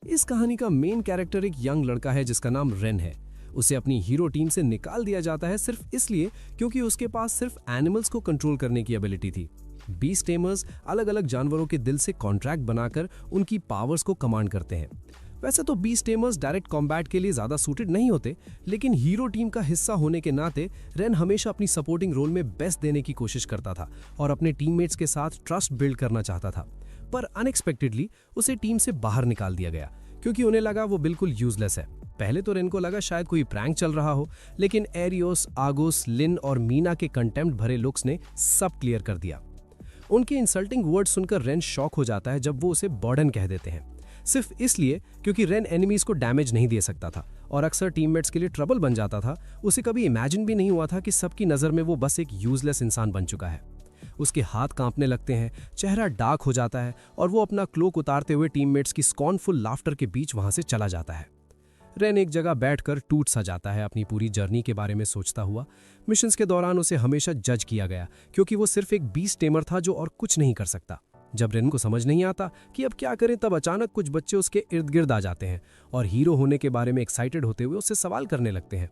इस कहानी का मेन कैरेक्टर एक यंग लड़का है जिसका नाम रेन है। उसे अपनी हीरो टीम से निकाल दिया जाता है सिर्फ इसलिए क्योंकि उसके पास सिर्फ एनिमल्स को कंट्रोल करने की एबिलिटी थी। बीस्ट टेमर्स अलग अलग जानवरों के दिल से कॉन्ट्रैक्ट बनाकर उनकी पावर्स को कमांड करते हैं। वैसे तो बीस्ट टेमर्स डायरेक्ट कॉम्बैट के लिए ज्यादा सूटेड नहीं होते, लेकिन हीरो टीम का हिस्सा होने के नाते रेन हमेशा अपनी सपोर्टिंग रोल में बेस्ट देने की कोशिश करता था और अपने टीममेट्स के साथ ट्रस्ट बिल्ड करना चाहता था। पर अनएक्सपेक्टेडली उसे टीम से बाहर निकाल दिया गया क्योंकि उन्हें लगा वो बिल्कुल यूजलेस है। पहले तो रेन को लगा शायद कोई प्रैंक चल रहा हो, लेकिन एरियोस, आगोस, लिन और मीना के कंटेम्प्ट भरे लुक्स ने सब क्लियर कर दिया। उनके इंसल्टिंग वर्ड सुनकर रेन शॉक हो जाता है जब वो उसे बर्डन कह देते हैं, सिर्फ इसलिए क्योंकि रेन एनिमीज को डैमेज नहीं दे सकता था और अक्सर टीममेट्स के लिए ट्रबल बन जाता था। उसे कभी इमेजिन भी नहीं हुआ था कि सबकी नज़र में वो बस एक यूजलेस इंसान बन चुका है। उसके हाथ कांपने लगते हैं, चेहरा डार्क हो जाता है और वो अपना क्लोक उतारते हुए टीममेट्स की स्कॉर्नफुल लाफ्टर के बीच वहां से चला जाता है। रेन एक जगह बैठकर टूट सा जाता है, अपनी पूरी जर्नी के बारे में सोचता हुआ। मिशंस के दौरान उसे हमेशा जज किया गया क्योंकि वो सिर्फ एक बीस्ट टेमर था जो और कुछ नहीं कर सकता। जब रेन को समझ नहीं आता कि अब क्या करें, तब अचानक कुछ बच्चे उसके इर्द गिर्द आ जाते हैं और हीरो होने के बारे में एक्साइटेड होते हुए उससे सवाल करने लगते हैं।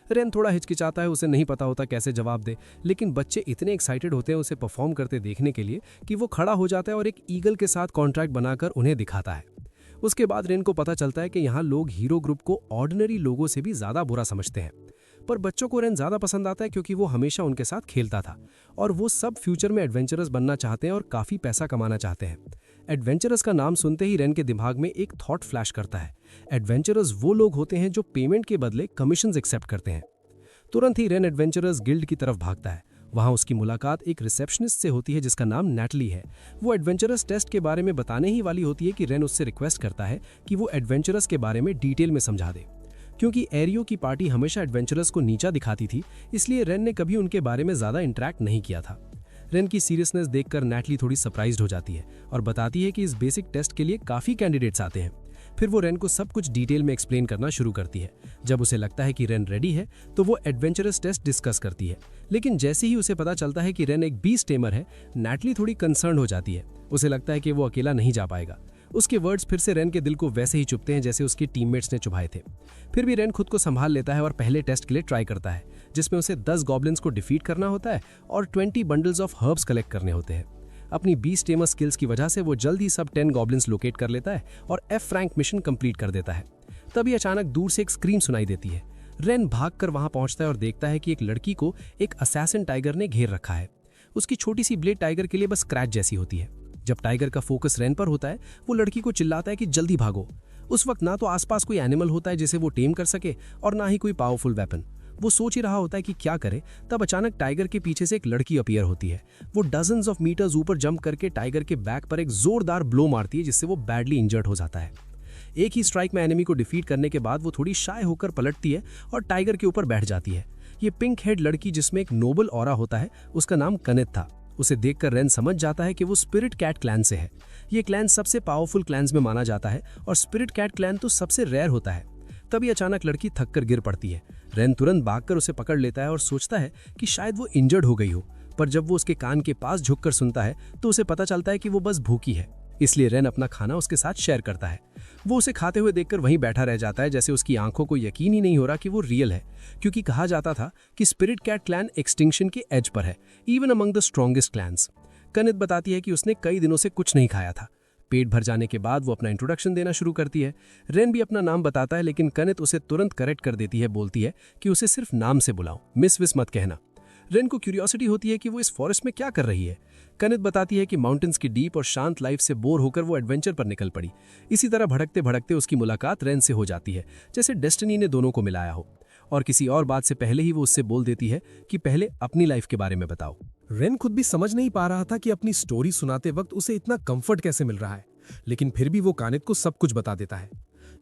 रेन थोड़ा हिचकिचाता है, उसे नहीं पता होता कैसे जवाब दे, लेकिन बच्चे इतने एक्साइटेड होते हैं उसे परफॉर्म करते देखने के लिए कि वो खड़ा हो जाता है और एक ईगल के साथ कॉन्ट्रैक्ट बनाकर उन्हें दिखाता है। उसके बाद रेन को पता चलता है कि यहाँ लोग हीरो ग्रुप को ऑर्डिनरी लोगों से भी ज्यादा बुरा समझते हैं। पर बच्चों को रेन ज्यादा पसंद आता है क्योंकि वो हमेशा उनके साथ खेलता था और वो सब फ्यूचर में एडवेंचरस बनना चाहते हैं और काफी पैसा कमाना चाहते हैं। एडवेंचरस का नाम सुनते ही रेन के दिमाग में एक थॉट फ्लैश करता है। एडवेंचरस वो लोग होते हैं जो पेमेंट के बदले कमीशंस एक्सेप्ट करते हैं। तुरंत ही रेन एडवेंचरस गिल्ड की तरफ भागता है। वहां उसकी मुलाकात एक रिसेप्शनिस्ट से होती है जिसका नाम नैटली है। वो एडवेंचरस टेस्ट के बारे में बताने ही वाली होती है कि रेन उससे रिक्वेस्ट करता है कि वो एडवेंचरस के बारे में डिटेल में समझा दे। क्योंकि एरियो की पार्टी हमेशा एडवेंचरस को नीचा दिखाती थी, इसलिए रेन ने कभी उनके बारे में ज्यादा इंटरेक्ट नहीं किया था। रेन की सीरियसनेस देखकर नैटली थोड़ी सरप्राइज्ड हो जाती है और बताती है कि इस बेसिक टेस्ट के लिए काफी कैंडिडेट्स आते हैं। फिर वो रेन को सब कुछ डिटेल में एक्सप्लेन करना शुरू करती है। जब उसे लगता है कि रेन रेडी है तो वो एडवेंचरस टेस्ट डिस्कस करती है, लेकिन जैसे ही उसे पता चलता है कि रेन एक बीस्ट टेमर है, नैटली थोड़ी कंसर्न हो जाती है। उसे लगता है कि वो अकेला नहीं जा पाएगा। उसके वर्ड्स फिर से रेन के दिल को वैसे ही चुभते हैं जैसे उसके टीममेट्स ने चुभाए थे। फिर भी रेन खुद को संभाल लेता है और पहले टेस्ट के लिए ट्राई करता है, जिसमें उसे 10 गॉब्लिन्स को डिफीट करना होता है और 20 बंडल्स ऑफ हर्ब्स कलेक्ट करने होते हैं। अपनी बीस्ट टेमर स्किल्स की वजह से वो जल्द ही सब 10 गॉब्लिन्स लोकेट कर लेता है और एफ रैंक मिशन कंप्लीट कर देता है। तभी अचानक दूर से एक स्क्रीम सुनाई देती है। रेन भागकर वहां पहुंचता है और देखता है कि एक लड़की को एक असैसिन टाइगर ने घेर रखा है। उसकी छोटी सी ब्लेड टाइगर के लिए बस स्क्रैच जैसी होती है। जब टाइगर का फोकस रेन पर होता है, वो लड़की को चिल्लाता है कि जल्दी भागो। उस वक्त ना तो आसपास कोई एनिमल होता है जिसे वो टेम कर सके और ना ही कोई पावरफुल वेपन। वो सोच ही रहा होता है कि क्या करे, तब अचानक टाइगर के पीछे से एक लड़की अपीयर होती है। वो डजन्स ऑफ मीटर्स ऊपर जंप करके टाइगर के बैक पर एक जोरदार ब्लो मारती है, जिससे वो बैडली इंजर्ड हो जाता है। एक ही स्ट्राइक में एनिमी को डिफीट करने के बाद वो थोड़ी शाय होकर पलटती है और टाइगर के ऊपर बैठ जाती है। ये पिंक हेड लड़की, जिसमें एक नोबल ऑरा होता है, उसका नाम कनित था। उसे देखकर रेन समझ जाता है कि वो स्पिरिट कैट क्लैन से है। ये क्लैन सबसे पावरफुल क्लैन्स में माना जाता है और स्पिरिट कैट क्लैन तो सबसे रेयर होता है। तभी अचानक लड़की थककर गिर पड़ती है। रेन तुरंत भागकर उसे पकड़ लेता है और सोचता है कि शायद वो इंजर्ड हो गई हो, पर जब वो उसके कान के पास झुककर सुनता है तो उसे पता चलता है कि वो बस भूखी है। इसलिए रेन अपना खाना उसके साथ शेयर करता है। वो उसे खाते हुए देखकर वहीं बैठा रह जाता है, जैसे उसकी आंखों को यकीन ही नहीं हो रहा कि वो रियल है, क्योंकि कहा जाता था कि स्पिरिट कैट क्लैन एक्सटिंक्शन के एज पर है, even among the strongest clans. कनित बताती है कि उसने कई दिनों से कुछ नहीं खाया था। पेट भर जाने के बाद वो अपना इंट्रोडक्शन देना शुरू करती है। रेन भी अपना नाम बताता है, लेकिन कनित उसे तुरंत करेक्ट कर देती है, बोलती है कि उसे सिर्फ नाम से बुलाओ, मिस विस मत कहना। रेन को क्यूरियोसिटी होती है कि वो इस फॉरेस्ट में क्या कर रही है। कनित बताती है कि माउंटेन्स की डीप और शांत लाइफ से बोर होकर वो एडवेंचर पर निकल पड़ी। इसी तरह भड़कते भड़कते उसकी मुलाकात रेन से हो जाती है, जैसे डेस्टिनी ने दोनों को मिलाया हो। और किसी और बात से पहले ही वो उससे बोल देती है कि पहले अपनी लाइफ के बारे में बताओ। रेन खुद भी समझ नहीं पा रहा था कि अपनी स्टोरी सुनाते वक्त उसे इतना कंफर्ट कैसे मिल रहा है, लेकिन फिर भी वो कानित को सब कुछ बता देता है।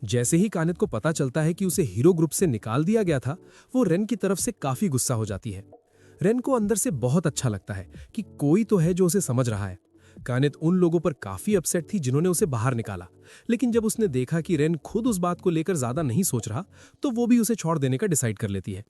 जैसे ही कानित को पता चलता है कि उसे हीरो ग्रुप से निकाल दिया गया था, वो रेन की तरफ से काफी गुस्सा हो जाती है। रेन को अंदर से बहुत अच्छा लगता है कि कोई तो है जो उसे समझ रहा है। कानित उन लोगों पर काफी अपसेट थी जिन्होंने उसे बाहर निकाला, लेकिन जब उसने देखा कि रेन खुद उस बात को लेकर ज्यादा नहीं सोच रहा, तो वो भी उसे छोड़ देने का डिसाइड कर लेती है।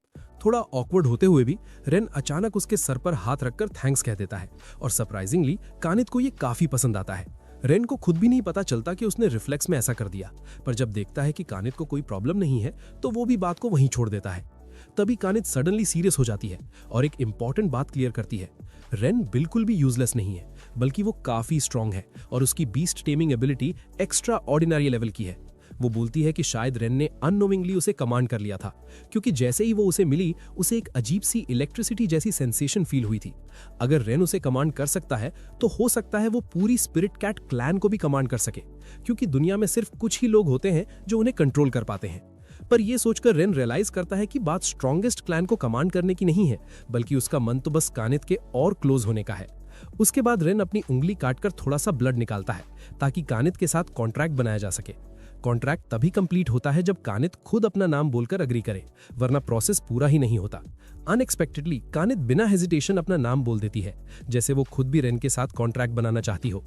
थोड़ा ऑकवर्ड होते हुए भी रेन अचानक उसके सर पर हाथ रखकर थैंक्स कह देता है और सरप्राइजिंगली कानित को ये काफी पसंद आता है। रेन को खुद भी नहीं पता चलता कि उसने रिफ्लेक्स में ऐसा कर दिया, पर जब देखता है कि कानित को कोई प्रॉब्लम नहीं है तो वो भी बात को वहीं छोड़ देता है। तभी कानित सडनली सीरियस हो जाती है और एक इंपॉर्टेंट बात क्लियर करती है। रेन बिल्कुल भी यूजलेस नहीं है, बल्कि वो काफी स्ट्रांग है और उसकी beast taming ability extra ordinary level की है। वो बोलती है कि शायद रेन ने अननोविंगली उसे कमांड कर लिया था, क्योंकि जैसे ही वो उसे मिली उसे एक अजीब सी इलेक्ट्रिसिटी जैसी सेंसेशन फील हुई थी। अगर रेन उसे कमांड कर सकता है तो हो सकता है वो पूरी स्पिरिट कैट क्लैन को भी कमांड कर सके, क्योंकि दुनिया में सिर्फ कुछ ही लोग होते हैं जो उन्हें कंट्रोल कर पाते हैं। पर यह सोचकर रेन रियलाइज करता है कि बात स्ट्रॉन्गेस्ट क्लैन को कमांड करने की नहीं है, बल्कि उसका मन तो बस कानित के और क्लोज होने का है। उसके बाद रेन अपनी उंगली काटकर थोड़ा सा ब्लड निकालता है ताकि कानित के साथ कॉन्ट्रैक्ट बनाया जा सके। कॉन्ट्रैक्ट तभी कंप्लीट होता है जब कानित खुद अपना नाम बोलकर अग्री करे, वरना प्रोसेस पूरा ही नहीं होता। अनएक्सपेक्टेडली कानित बिना हेजिटेशन अपना नाम बोल देती है, जैसे वो खुद भी रेन के साथ कॉन्ट्रैक्ट बनाना चाहती हो।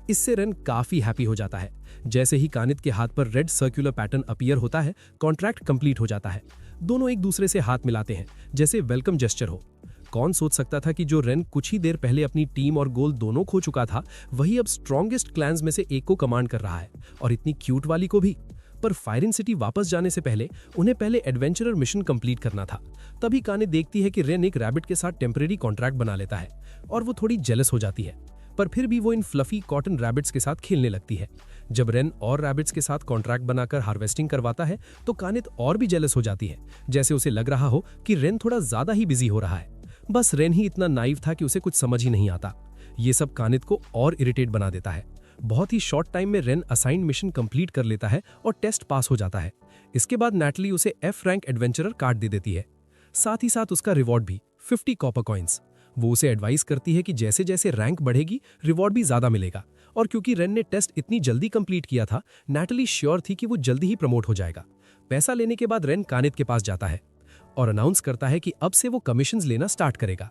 इससे रेन काफी हैप्पी हो जाता है। जैसे ही कानित के हाथ पर रेड सर्कुलर पैटर्न अपीयर होता है, कॉन्ट्रैक्ट कंप्लीट हो जाता है। दोनों एक दूसरे से हाथ मिलाते हैं, जैसे वेलकम जेस्चर हो। कौन सोच सकता था कि जो रेन कुछ ही देर पहले अपनी टीम और गोल दोनों खो चुका था, वही अब स्ट्रॉन्गेस्ट क्लैंस में से एक को कमांड कर रहा है, और इतनी क्यूट वाली को भी। पर फायरिन सिटी वापस जाने से पहले उन्हें पहले एडवेंचरर मिशन कंप्लीट करना था। तभी कानित देखती है कि रेन एक रैबिट के साथ टेम्परेरी कॉन्ट्रैक्ट बना लेता है, और वो थोड़ी जेलस हो जाती है। पर फिर भी वो इन फ्लफी कॉटन रैबिट्स के साथ खेलने लगती है। जब रेन और रैबिट्स के साथ कॉन्ट्रैक्ट बनाकर हार्वेस्टिंग करवाता है तो कानित और भी जेलस हो जाती है, जैसे उसे लग रहा हो कि रेन थोड़ा ज्यादा ही बिजी हो रहा है। बस रेन ही इतना नाइव था कि उसे कुछ समझ ही नहीं आता। ये सब कानित को और इरिटेट बना देता है। बहुत ही शॉर्ट टाइम में रेन असाइंड मिशन कंप्लीट कर लेता है और टेस्ट पास हो जाता है। इसके बाद नैटली उसे F रैंक एडवेंचरर कार्ड दे देती है, साथ ही साथ उसका रिवॉर्ड भी 50 कॉपर कॉइंस। वो उसे एडवाइस करती है कि जैसे जैसे रैंक बढ़ेगी रिवॉर्ड भी ज्यादा मिलेगा, और क्योंकि रेन ने टेस्ट इतनी जल्दी कंप्लीट किया था, नैटली श्योर थी कि वो जल्दी ही प्रमोट हो जाएगा। पैसा लेने के बाद रेन कानित के पास जाता है और अनाउंस करता है कि अब से वो कमीशंस लेना स्टार्ट करेगा।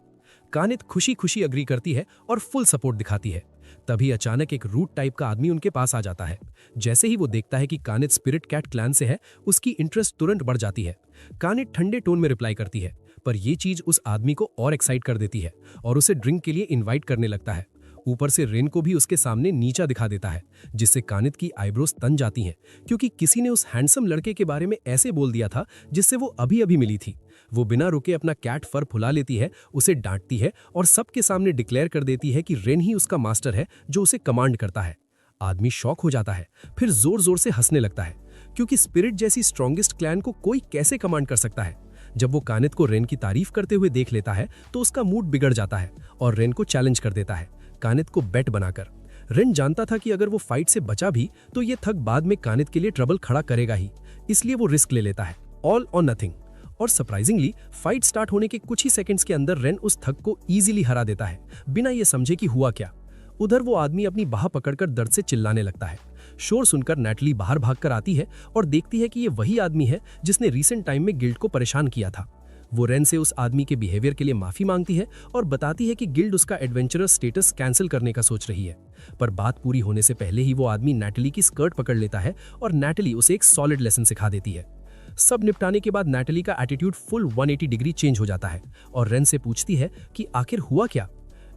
कानित खुशी खुशी अग्री करती है और फुल सपोर्ट दिखाती है। तभी अचानक एक रूट टाइप का आदमी उनके पास आ जाता है। जैसे ही वो देखता है कि कानित स्पिरिट कैट क्लैन से है, उसकी इंटरेस्ट तुरंत बढ़ जाती है। कानित ठंडे टोन में रिप्लाई करती है, पर यह चीज उस आदमी को और एक्साइट कर देती है और उसे ड्रिंक के लिए इनवाइट करने लगता है। ऊपर से रेन को भी उसके सामने नीचा दिखा देता है, जिससे कानित की आईब्रोज तन जाती हैं, क्योंकि किसी ने उस हैंडसम लड़के के बारे में ऐसे बोल दिया था जिससे वो अभी अभी मिली थी। वो बिना रुके अपना कैट फर फुला लेती है, उसे डांटती है और सबके सामने डिक्लेयर कर देती है कि रेन ही उसका मास्टर है जो उसे कमांड करता है। आदमी शॉक हो जाता है, फिर जोर जोर से हंसने लगता है, क्योंकि स्पिरिट जैसी स्ट्रॉन्गेस्ट क्लैन को कोई कैसे कमांड कर सकता है। जब वो कानित को रेन की तारीफ करते हुए देख लेता है तो उसका मूड बिगड़ जाता है और रेन को चैलेंज कर देता है, कानित को बेट बनाकर। रेन जानता था कि अगर वो फाइट से बचा भी तो ये थक बाद में कानित के लिए ट्रबल खड़ा करेगा ही, इसलिए वो रिस्क ले लेता है, ऑल और नथिंग। और सरप्राइजिंगली फाइट स्टार्ट होने के कुछ ही सेकंड्स के अंदर रेन उस थक को इजीली हरा देता है, बिना ये समझे कि हुआ क्या। उधर वो आदमी अपनी बाह पकड़कर दर्द से चिल्लाने लगता है। शोर सुनकर नैटली बाहर भागकर आती है और देखती है कि ये वही आदमी है जिसने रीसेंट टाइम में गिल्ड को परेशान किया था। वो रेन से उस आदमी के बिहेवियर के लिए माफी मांगती है और बताती है कि गिल्ड उसका एडवेंचरर स्टेटस कैंसिल करने का सोच रही है। पर बात पूरी होने से पहले ही वो आदमी नैटली की स्कर्ट पकड़ लेता है और नैटली उसे एक सॉलिड लेसन सिखा देती है। सब निपटाने के बाद नैटली का एटीट्यूड फुल 180 डिग्री चेंज हो जाता है और रेन से पूछती है कि आखिर हुआ क्या।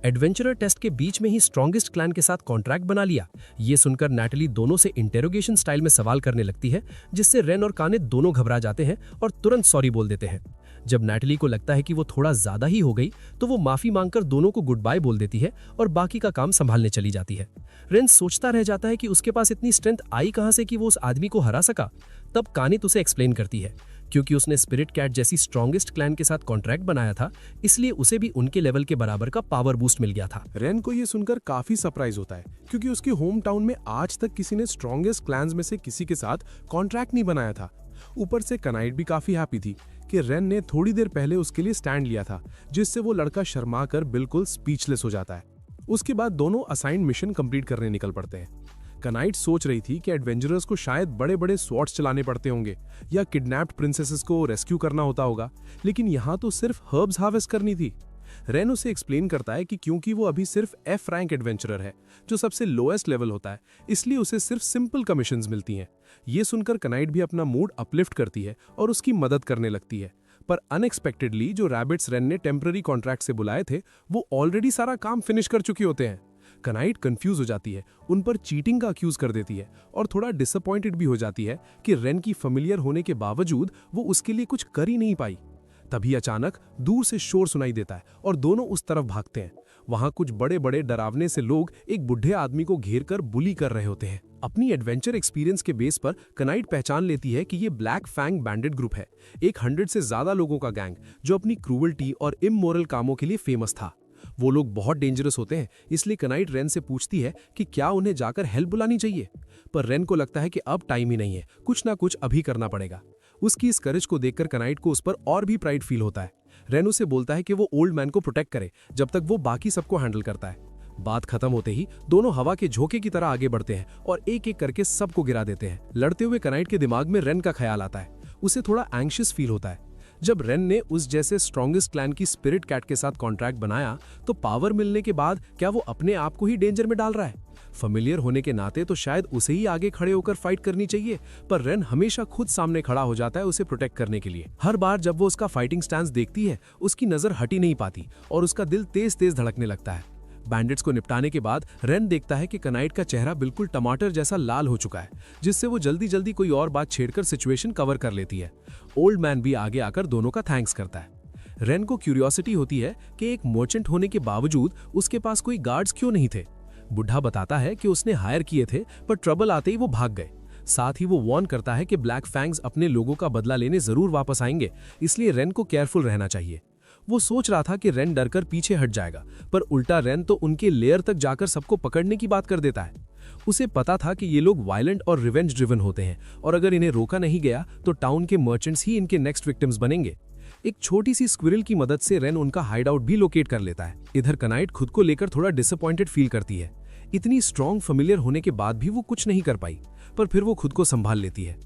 एडवेंचरर टेस्ट के बीच में ही स्ट्रॉन्गेस्ट क्लैन के साथ कॉन्ट्रैक्ट बना लिया। ये सुनकर नैटली दोनों से इंटेरोगेशन स्टाइल में सवाल करने लगती है, जिससे रेन और कानित दोनों घबरा जाते हैं और तुरंत सॉरी बोल देते हैं। जब नैटली को लगता है कि वो थोड़ा ज्यादा ही हो गई तो वो माफी मांगकर दोनों को गुड बाय बोल देती है और बाकी का काम संभालने चली जाती है। रेन सोचता रह जाता है कि उसके पास इतनी स्ट्रेंथ आई कहां से कि वो उस आदमी को हरा सका। तब कानित उसे एक्सप्लेन करती है, क्योंकि उसने स्पिरिट कैट जैसी स्ट्रॉन्गेस्ट क्लैन के साथ कॉन्ट्रैक्ट बनाया था, इसलिए उसे भी उनके लेवल के बराबर का पावर बूस्ट मिल गया था। रेन को ये सुनकर काफी सरप्राइज होता है, क्योंकि उसके होम टाउन में आज तक किसी ने स्ट्रॉन्गेस्ट क्लैन्स में से किसी के साथ कॉन्ट्रैक्ट नहीं बनाया था। ऊपर से कनाइट भी काफी हैप्पी थी कि रेन ने थोड़ी देर पहले उसके लिए स्टैंड लिया था, जिससे वो लड़का शर्मा कर बिल्कुल स्पीचलेस हो जाता है। उसके बाद दोनों असाइंड मिशन कंप्लीट करने निकल पड़ते हैं। कनाइट सोच रही थी कि एडवेंचरर्स को शायद बड़े बड़े स्वॉर्ड्स चलाने पड़ते होंगे या किडनैप्ड प्रिंसेसेस को रेस्क्यू करना होता होगा, लेकिन यहाँ तो सिर्फ हर्ब्स हार्वेस्ट करनी थी। रेन उसे एक्सप्लेन करता है कि क्योंकि वो अभी सिर्फ F रैंक एडवेंचरर है, जो सबसे लोएस्ट लेवल होता है, इसलिए उसे सिर्फ सिंपल कमीशंस मिलती हैं। ये सुनकर कनाइट भी अपना मूड अपलिफ्ट करती है और उसकी मदद करने लगती है। पर अनएक्सपेक्टेडली जो रैबिट्स रेन ने टेम्पररी कॉन्ट्रैक्ट से बुलाए थे, वो ऑलरेडी सारा काम फिनिश कर चुके होते हैं। कनाइट कंफ्यूज हो जाती है, उन पर चीटिंग का अक्यूज कर देती है और थोड़ा डिसअपॉइंटेड भी हो जाती है कि रेन की फेमिलियर होने के बावजूद वो उसके लिए कुछ कर ही नहीं पाई। तभी अचानक दूर से शोर सुनाई देता है और दोनों उस तरफ भागते हैं। वहां कुछ बड़े बड़े डरावने से लोग एक बुढ़े आदमी को घेर कर बुली कर रहे होते हैं। अपनी एडवेंचर एक्सपीरियंस के बेस पर कनाइट पहचान लेती है कि ये ब्लैक फैंग बैंडिट ग्रुप है, एक 100 से ज्यादा लोगों का गैंग जो अपनी क्रूवल्टी और इमोरल कामों के लिए फेमस था। वो लोग बहुत डेंजरस होते हैं, इसलिए कनाइट रेन से पूछती है कि क्या उन्हें जाकर हेल्प बुलानी चाहिए, पर रेन को लगता है कि अब टाइम ही नहीं है, कुछ ना कुछ अभी करना पड़ेगा। उसकी इस करेज को देखकर कनाइट को उस पर और भी प्राइड फील होता है। रेन उसे बोलता है कि वो ओल्ड मैन को प्रोटेक्ट करे जब तक वो बाकी सबको हैंडल करता है। बात खत्म होते ही दोनों हवा के झोंके की तरह आगे बढ़ते हैं और एक एक करके सबको गिरा देते हैं। लड़ते हुए कनाइट के दिमाग में रेन का ख्याल आता है। उसे थोड़ा एंग्शियस फील होता है। जब रेन ने उस जैसे स्ट्रॉन्गेस्ट क्लैन की स्पिरिट कैट के साथ कॉन्ट्रैक्ट बनाया तो पावर मिलने के बाद क्या वो अपने आप को ही डेंजर में डाल रहा है? फेमिलियर होने के नाते तो शायद उसे ही आगे खड़े होकर फाइट करनी चाहिए, पर रेन हमेशा खुद सामने खड़ा हो जाता है उसे प्रोटेक्ट करने के लिए। हर बार जब वो उसका फाइटिंग स्टैंस देखती है उसकी नजर हटी नहीं पाती और उसका दिल तेज तेज धड़कने लगता है। बैंडिट्स को निपटाने के बाद रेन देखता है कि कनाइट का चेहरा बिल्कुल टमाटर जैसा लाल हो चुका है, जिससे वो जल्दी जल्दी कोई और बात छेड़कर सिचुएशन कवर कर लेती है। ओल्ड मैन भी आगे आकर दोनों का थैंक्स करता है। रेन को क्यूरियोसिटी होती है कि एक मर्चेंट होने के बावजूद उसके पास कोई गार्ड्स क्यों नहीं थे। बुढ़ा बताता है कि उसने हायर किए थे, पर ट्रबल आते ही वो भाग गए। साथ ही वो वार्न करता है कि ब्लैक फैंग्स अपने लोगों का बदला लेने जरूर वापस आएंगे, इसलिए रेन को केयरफुल रहना चाहिए। वो सोच रहा था कि रेन डरकर पीछे हट जाएगा, पर उल्टा रेन तो उनके लेयर तक जाकर सबको पकड़ने की बात कर देता है। उसे पता था कि ये लोग वायलेंट और रिवेंज ड्रिवन होते हैं और अगर इन्हें रोका नहीं गया तो टाउन के मर्चेंट्स ही इनके नेक्स्ट विक्टिम्स बनेंगे। एक छोटी सी स्क्विरल की मदद से रेन उनका हाइड आउट भी लोकेट कर लेता है। इधर कनाइट खुद को लेकर थोड़ा डिसअपॉइंटेड फील करती है। इतनी स्ट्रॉन्ग फेमिलियर होने के बाद भी वो कुछ नहीं कर पाई, पर फिर वो खुद को संभाल लेती है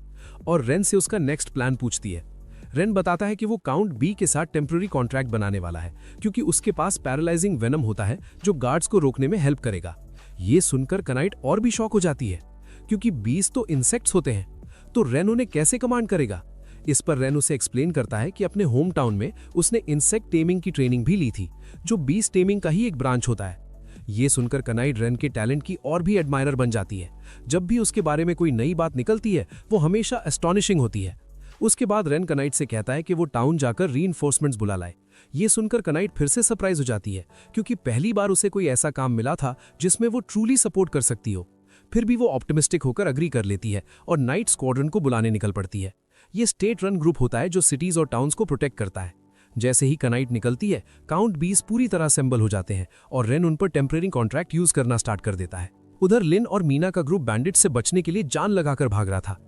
और रेन से उसका नेक्स्ट प्लान पूछती है। रेन बताता है कि वो काउंट बी के साथ टेम्पररी कॉन्ट्रैक्ट बनाने वाला है, क्योंकि उसके पास पैरालाइजिंग वेनम होता है जो गार्ड्स को रोकने में हेल्प करेगा। ये सुनकर कनाइट और भी शॉक हो जाती है, क्योंकि बीस तो इंसेक्ट्स होते हैं, तो रेन उन्हें कैसे कमांड करेगा। इस पर रेन उसे एक्सप्लेन करता है कि अपने होम टाउन में उसने इंसेक्ट टेमिंग की ट्रेनिंग भी ली थी, जो बीस टेमिंग का ही एक ब्रांच होता है। ये सुनकर कनाइट रेन के टैलेंट की और भी एडमायरर बन जाती है। जब भी उसके बारे में कोई नई बात निकलती है वो हमेशा एस्टॉनिशिंग होती है। उसके बाद रेन कनाइट से कहता है कि वो टाउन जाकर रीइंफोर्समेंट्स बुला लाए। ये सुनकर कनाइट फिर से सरप्राइज हो जाती है, क्योंकि पहली बार उसे कोई ऐसा काम मिला था जिसमें वो ट्रूली सपोर्ट कर सकती हो। फिर भी वो ऑप्टिमिस्टिक होकर अग्री कर लेती है और नाइट स्क्वाड्रन को बुलाने निकल पड़ती है। ये स्टेट रन ग्रुप होता है जो सिटीज और टाउन्स को प्रोटेक्ट करता है। जैसे ही कनाइट निकलती है, काउंट 20 पूरी तरह असेंबल हो जाते हैं और रेन उन पर टेम्परेरी कॉन्ट्रैक्ट यूज करना स्टार्ट कर देता है। उधर लिन और मीना का ग्रुप बैंडिट से बचने के लिए जान लगाकर भाग रहा था।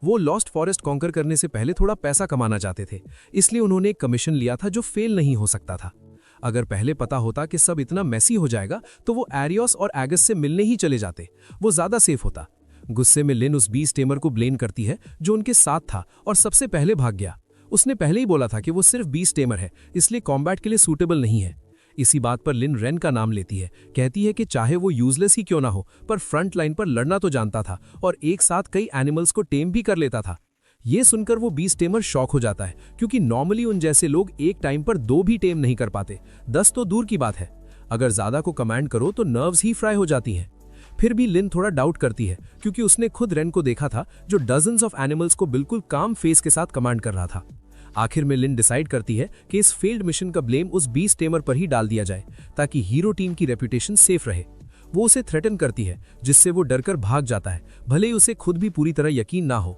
वो लॉस्ट फॉरेस्ट कॉन्कर करने से पहले थोड़ा पैसा कमाना चाहते थे, इसलिए उन्होंने एक कमीशन लिया था जो फेल नहीं हो सकता था। अगर पहले पता होता कि सब इतना मैसी हो जाएगा तो वो एरियोस और एगस से मिलने ही चले जाते, वो ज्यादा सेफ होता। गुस्से में लिन उस बीस टेमर को ब्लेम करती है जो उनके साथ था और सबसे पहले भाग गया। उसने पहले ही बोला था कि वो सिर्फ बीस टेमर है, इसलिए कॉम्बैट के लिए सूटेबल नहीं है। इसी बात पर लिन रेन का नाम लेती है, कहती है कि चाहे वो यूजलेस ही क्यों ना हो, पर फ्रंट लाइन पर लड़ना तो जानता था और एक साथ कई एनिमल्स को टेम भी कर लेता था। ये सुनकर वो बीस टेमर शॉक हो जाता है, क्योंकि नॉर्मली उन जैसे लोग एक टाइम पर 2 भी टेम नहीं कर पाते, 10 तो दूर की बात है। अगर ज्यादा को कमांड करो तो नर्व्स ही फ्राई हो जाती हैं। फिर भी लिन थोड़ा डाउट करती है, क्योंकि उसने खुद रेन को देखा था जो डजन्स ऑफ एनिमल्स को बिल्कुल काम फेस के साथ कमांड कर रहा था। आखिर में लिन डिसाइड करती है कि इस फेल्ड मिशन का ब्लेम उस बीस टेमर पर ही डाल दिया जाए, ताकि हीरो टीम की रेपुटेशन सेफ रहे। वो उसे थ्रेटन करती है, जिससे वो डरकर भाग जाता है, भले ही उसे खुद भी पूरी तरह यकीन ना हो।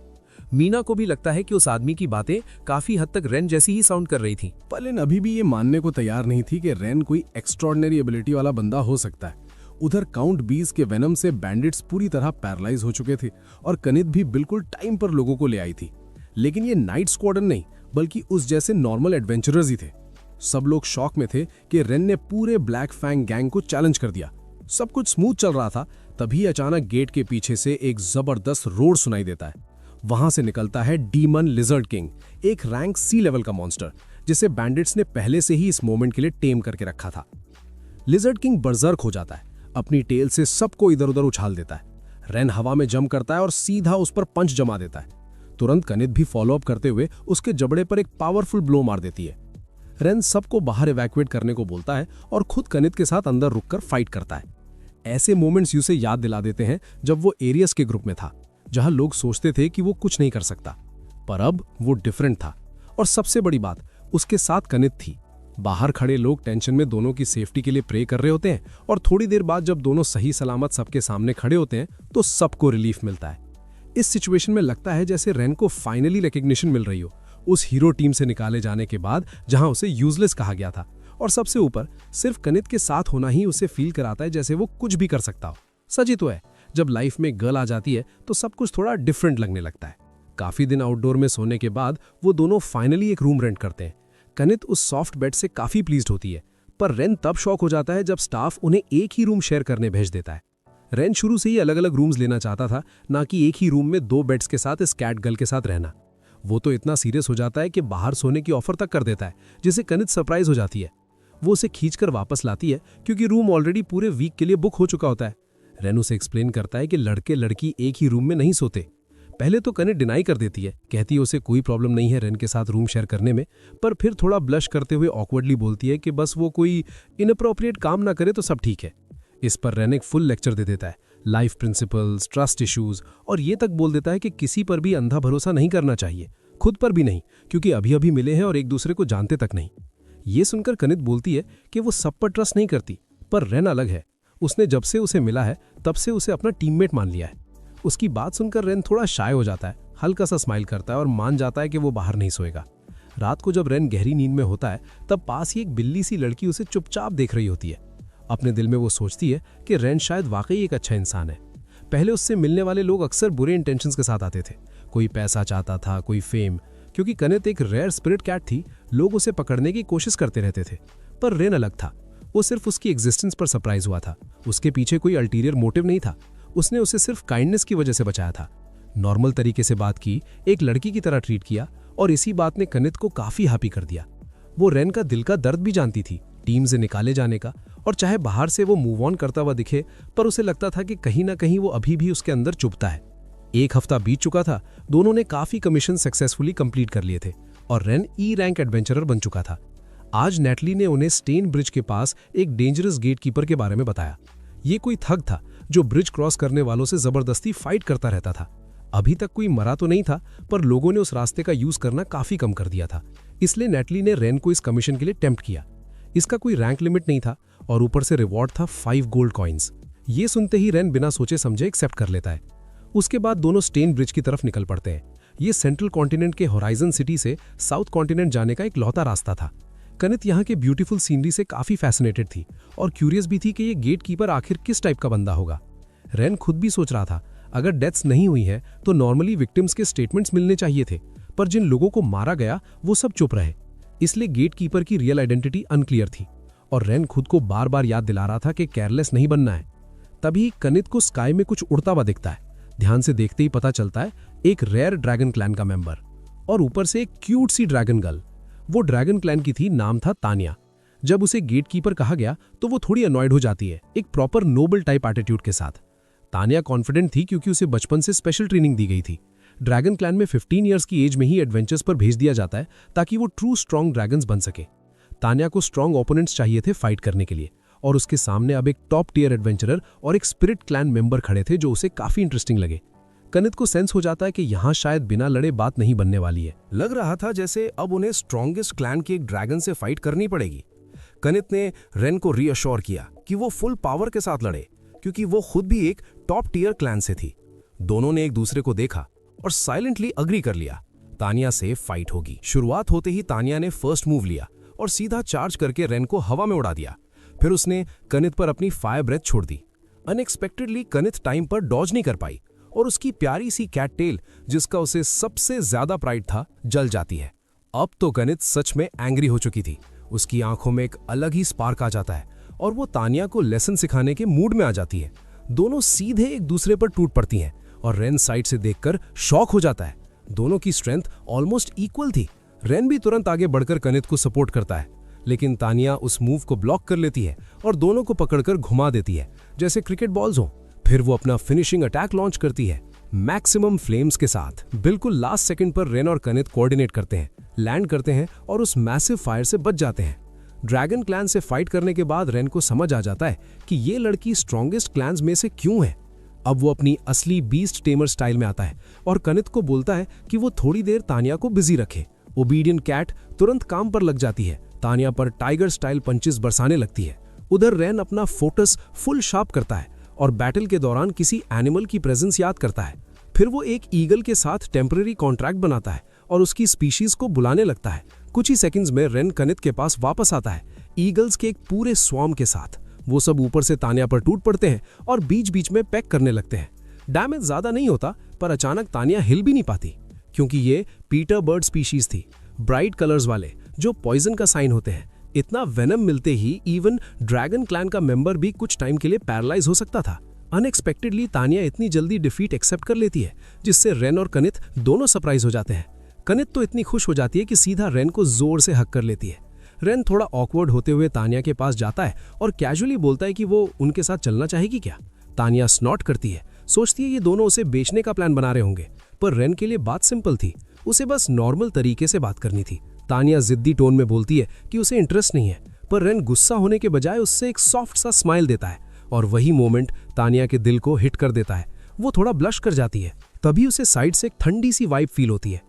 मीना को भी लगता है कि उस आदमी की बातें काफी हद तक रेन जैसी ही साउंड कर रही थी। पर लिन अभी भी ये मानने को तैयार नहीं थी कि रेन कोई एक्स्ट्रॉर्डिनरी एबिलिटी वाला बंदा हो सकता है। उधर काउंट 20 के वेनम से बैंडिट्स पूरी तरह पैरालाइज हो चुके थे और कनित भी बिल्कुल टाइम पर लोगों को ले आई थी। लेकिन ये नाइट स्क्वाड्रन नहीं, बल्कि उस जैसे नॉर्मल एडवेंचरर्स ही थे। सब लोग शॉक में थे कि रेन ने पूरे ब्लैक फैंग गैंग को चैलेंज कर दिया। सब कुछ स्मूथ चल रहा था, तभी अचानक गेट के पीछे से एक जबरदस्त रोर सुनाई देता है। वहां से निकलता है डीमन लिजर्ड किंग, एक रैंक सी लेवल का मॉन्स्टर, जिसे बैंडिट्स ने पहले से ही इस मोमेंट के लिए टेम करके रखा था। लिजर्ड किंग बर्जर्क हो जाता है, अपनी टेल से सबको इधर उधर उछाल देता है। रेन हवा में जंप करता है और सीधा उस पर पंच जमा देता है। तुरंत कनित भी फॉलो अप करते हुए उसके जबड़े पर एक पावरफुल ब्लो मार देती है। रेन सबको बाहर इवैक्यूएट करने को बोलता है और खुद कनित के साथ अंदर रुककर फाइट करता है। ऐसे मोमेंट्स उसे याद दिला देते हैं जब वो एरियस के ग्रुप में था, जहां लोग सोचते थे कि वो कुछ नहीं कर सकता, पर अब वो डिफरेंट था। और सबसे बड़ी बात, उसके साथ कनित थी। बाहर खड़े लोग टेंशन में दोनों की सेफ्टी के लिए प्रे कर रहे होते हैं, और थोड़ी देर बाद जब दोनों सही सलामत सबके सामने खड़े होते हैं तो सबको रिलीफ मिलता है। इस सिचुएशन में लगता है जैसे रेन को फाइनली रिकग्निशन मिल रही हो, उस हीरो टीम से निकाले जाने के बाद जहां उसे यूजलेस कहा गया था। और सबसे ऊपर सिर्फ कनित के साथ होना ही उसे फील कराता है जैसे वो कुछ भी कर सकता हो। सच ही तो है, जब लाइफ में गर्ल आ जाती है तो सब कुछ थोड़ा डिफरेंट लगने लगता है। काफी दिन आउटडोर में सोने के बाद वो दोनों फाइनली एक रूम रेंट करते हैं। कनित उस सॉफ्ट बेड से काफी प्लीज्ड होती है, पर रेन तब शॉक हो जाता है जब स्टाफ उन्हें एक ही रूम शेयर करने भेज देता है। रेन शुरू से ही अलग अलग रूम्स लेना चाहता था, ना कि एक ही रूम में 2 बेड्स के साथ इस कैट गर्ल के साथ रहना। वो तो इतना सीरियस हो जाता है कि बाहर सोने की ऑफर तक कर देता है, जिसे कनित सरप्राइज हो जाती है। वो उसे खींचकर वापस लाती है क्योंकि रूम ऑलरेडी पूरे वीक के लिए बुक हो चुका होता है। रेन उसे एक्सप्लेन करता है कि लड़के लड़की एक ही रूम में नहीं सोते। पहले तो कनित डिनाई कर देती है, कहती है उसे कोई प्रॉब्लम नहीं है रेन के साथ रूम शेयर करने में, पर फिर थोड़ा ब्लश करते हुए ऑकवर्डली बोलती है कि बस वो कोई इनअप्रोप्रिएट काम ना करे तो सब ठीक है। इस पर रेन एक फुल लेक्चर दे देता है, लाइफ प्रिंसिपल्स, ट्रस्ट इश्यूज, और ये तक बोल देता है कि किसी पर भी अंधा भरोसा नहीं करना चाहिए, खुद पर भी नहीं, क्योंकि अभी अभी मिले हैं और एक दूसरे को जानते तक नहीं। ये सुनकर कनित बोलती है कि वो सब पर ट्रस्ट नहीं करती, पर रेन अलग है। उसने जब से उसे मिला है तब से उसे अपना टीममेट मान लिया है। उसकी बात सुनकर रेन थोड़ा शाय हो जाता है, हल्का सा स्माइल करता है और मान जाता है कि वो बाहर नहीं सोएगा। रात को जब रेन गहरी नींद में होता है तब पास ही एक बिल्ली सी लड़की उसे चुपचाप देख रही होती है। अपने दिल में वो सोचती है कि रेन शायद वाकई एक अच्छा इंसान है। पहले उससे मिलने वाले लोग अक्सर बुरे इंटेंशंस के साथ आते थे, कोई पैसा चाहता था, कोई फेम। क्योंकि कनित एक रेयर स्पिरिट कैट थी, लोग उसे पकड़ने की कोशिश करते रहते थे, पर रेन अलग था। वो सिर्फ उसकी एग्जिस्टेंस पर सरप्राइज हुआ था, उसके पीछे कोई अल्टीरियर मोटिव नहीं था। उसने उसे सिर्फ काइंडनेस की वजह से बचाया था। नॉर्मल तरीके से बात की, एक लड़की की तरह ट्रीट किया, और इसी बात ने कनित को काफी हैप्पी कर दिया। वो रेन का दिल का दर्द भी जानती थी, टीम से निकाले जाने का, और चाहे बाहर से वो मूव ऑन करता हुआ दिखे, पर उसे लगता था कि कहीं ना कहीं वो अभी भी उसके अंदर चुभता है। 1 हफ्ता बीत चुका था, दोनों ने काफी कमीशन सक्सेसफुली कंप्लीट कर लिए थे, और रेन ई रैंक एडवेंचरर बन चुका था। आज नेटली ने उन्हें स्टेन ब्रिज के पास एक डेंजरस गेटकीपर के बारे में बताया। ये कोई थग था जो ब्रिज क्रॉस करने वालों से जबरदस्ती फाइट करता रहता था। अभी तक कोई मरा तो नहीं था, पर लोगों ने उस रास्ते का यूज करना काफी कम कर दिया था। इसलिए नेटली ने रेन को इस कमीशन के लिए टेम्प्ट किया। इसका कोई रैंक लिमिट नहीं था, और ऊपर से रिवॉर्ड था 5 गोल्ड कॉइन्स। ये सुनते ही रेन बिना सोचे समझे एक्सेप्ट कर लेता है। उसके बाद दोनों स्टेन ब्रिज की तरफ निकल पड़ते हैं। ये सेंट्रल कॉन्टिनेंट के होराइजन सिटी से साउथ कॉन्टिनेंट जाने का एक लौता रास्ता था। कनित यहाँ के ब्यूटीफुल सीनरी से काफी फैसिनेटेड थी, और क्यूरियस भी थी कि ये गेटकीपर आखिर किस टाइप का बंदा होगा। रेन खुद भी सोच रहा था, अगर डेथ्स नहीं हुई हैं तो नॉर्मली विक्टिम्स के स्टेटमेंट्स मिलने चाहिए थे, पर जिन लोगों को मारा गया वो सब चुप रहे। इसलिए गेटकीपर की रियल आइडेंटिटी अनक्लियर थी, और रेन खुद को बार बार याद दिला रहा था कि केयरलेस नहीं बनना है। तभी कनित को स्काई में कुछ उड़ता हुआ दिखता है। ध्यान से देखते ही पता चलता है एक रेयर ड्रैगन क्लैन का मेंबर, और ऊपर से एक क्यूट सी ड्रैगन गर्ल। वो ड्रैगन क्लैन की थी, नाम था तानिया। जब उसे गेटकीपर कहा गया तो वो थोड़ी अनॉयड हो जाती है, एक प्रॉपर नोबल टाइप एटीट्यूड के साथ। तानिया कॉन्फिडेंट थी क्योंकि उसे बचपन से स्पेशल ट्रेनिंग दी गई थी। ड्रैगन क्लैन में 15 ईयर्स की एज में ही एडवेंचर्स पर भेज दिया जाता है ताकि वो ट्रू स्ट्रॉन्ग ड्रैगन्स बन सके। तानिया को स्ट्रॉन्ग ओपोनेंट्स चाहिए थे फाइट करने के लिए, और उसके सामने अब एक टॉप टियर एडवेंचरर और एक स्पिरिट क्लैन मेंबर खड़े थे जो उसे काफी इंटरेस्टिंग लगे। कनित को सेंस हो जाता है कि यहाँ शायद बिना लड़े बात नहीं बनने वाली है। लग रहा था जैसे अब उन्हें स्ट्रॉन्गेस्ट क्लैन के एक ड्रैगन से फाइट करनी पड़ेगी। कनित ने रेन को रीअश्योर किया कि वो फुल पावर के साथ लड़े, क्योंकि वो खुद भी एक टॉप टियर क्लैन से थी। दोनों ने एक दूसरे को देखा और साइलेंटली अग्री कर लिया, तानिया से फाइट होगी। शुरुआत होते ही तानिया ने फर्स्ट मूव लिया और सीधा चार्ज करके रेन को हवा में उड़ा दिया। फिर उसने कनित पर अपनी फायर ब्रेथ छोड़ दी। अनएक्सपेक्टेडली कनित टाइम पर डॉज नहीं कर पाई, और उसकी प्यारी सी कैट टेल, जिसका उसे सबसे ज्यादा प्राइड था, जल जाती है। अब तो कनित सच में एंग्री हो चुकी थी। उसकी आंखों में एक अलग ही स्पार्क आ जाता है, और वो तानिया को लेसन सिखाने के मूड में आ जाती है। दोनों सीधे एक दूसरे पर टूट पड़ती हैं, और रेन साइड से देखकर शॉक हो जाता है। दोनों की स्ट्रेंथ ऑलमोस्ट इक्वल थी। रेन भी तुरंत आगे बढ़कर कनित को सपोर्ट करता है, लेकिन तानिया उस मूव को ब्लॉक कर लेती है और दोनों को पकड़कर घुमा देती है जैसे क्रिकेट बॉल्स हो। फिर वो अपना फिनिशिंग अटैक लॉन्च करती है मैक्सिमम फ्लेम्स के साथ। बिल्कुल लास्ट सेकंड पर रेन और कनित कोऑर्डिनेट करते हैं, लैंड करते हैं और उस मैसिव फायर से बच जाते हैं। ड्रैगन क्लैन से फाइट करने के बाद रेन को समझ आ जाता है कि ये लड़की स्ट्रॉन्गेस्ट क्लैंस में से क्यों है। अब वो अपनी असली बीस्ट टेमर स्टाइल में आता है और कनित को बोलता है कि वो थोड़ी देर तानिया को बिजी रखे। ओबीडियंट कैट तुरंत काम पर लग जाती है, तानिया पर टाइगर स्टाइल पंचेस बरसाने लगती है। उधर रेन अपना फोकस फुल शार्प करता है और बैटल के दौरान किसी एनिमल की प्रेजेंस याद करता है। फिर वो एक ईगल के साथ टेम्पररी कॉन्ट्रैक्ट बनाता है और उसकी स्पीशीज को बुलाने लगता है। कुछ ही सेकंड्स में रेन कनित के पास वापस आता है, ईगल्स के एक पूरे स्वॉर्म के साथ। वो सब ऊपर से तानिया पर टूट पड़ते हैं और बीच बीच में पैक करने लगते हैं। डैमेज ज्यादा नहीं होता, पर अचानक तानिया हिल भी नहीं पाती, क्योंकि ये पीटर बर्ड स्पीशीज थी, ब्राइट कलर्स वाले, जो पॉइजन का साइन होते हैं। इतना वेनम मिलते ही इवन ड्रैगन क्लैन का मेंबर भी कुछ टाइम के लिए पैरालाइज हो सकता था। अनएक्सपेक्टेडली तानिया इतनी जल्दी डिफीट एक्सेप्ट कर लेती है, जिससे रेन और कनित दोनों सरप्राइज हो जाते हैं। कनित तो इतनी खुश हो जाती है कि सीधा रेन को जोर से हक कर लेती है। रेन थोड़ा ऑकवर्ड होते हुए तानिया के पास जाता है और कैजुअली बोलता है कि वो उनके साथ चलना चाहेगी क्या। तानिया स्नॉट करती है, सोचती है ये दोनों उसे बेचने का प्लान बना रहे होंगे, पर रेन के लिए बात सिंपल थी, उसे बस नॉर्मल तरीके से बात करनी थी। तानिया जिद्दी टोन में बोलती है कि उसे इंटरेस्ट नहीं है, पर रेन गुस्सा होने के बजाय उससे एक सॉफ्ट सा स्माइल देता है और वही मोमेंट तानिया के दिल को हिट कर देता है। वो थोड़ा ब्लश कर जाती है, तभी उसे साइड से एक ठंडी सी वाइब फील होती है।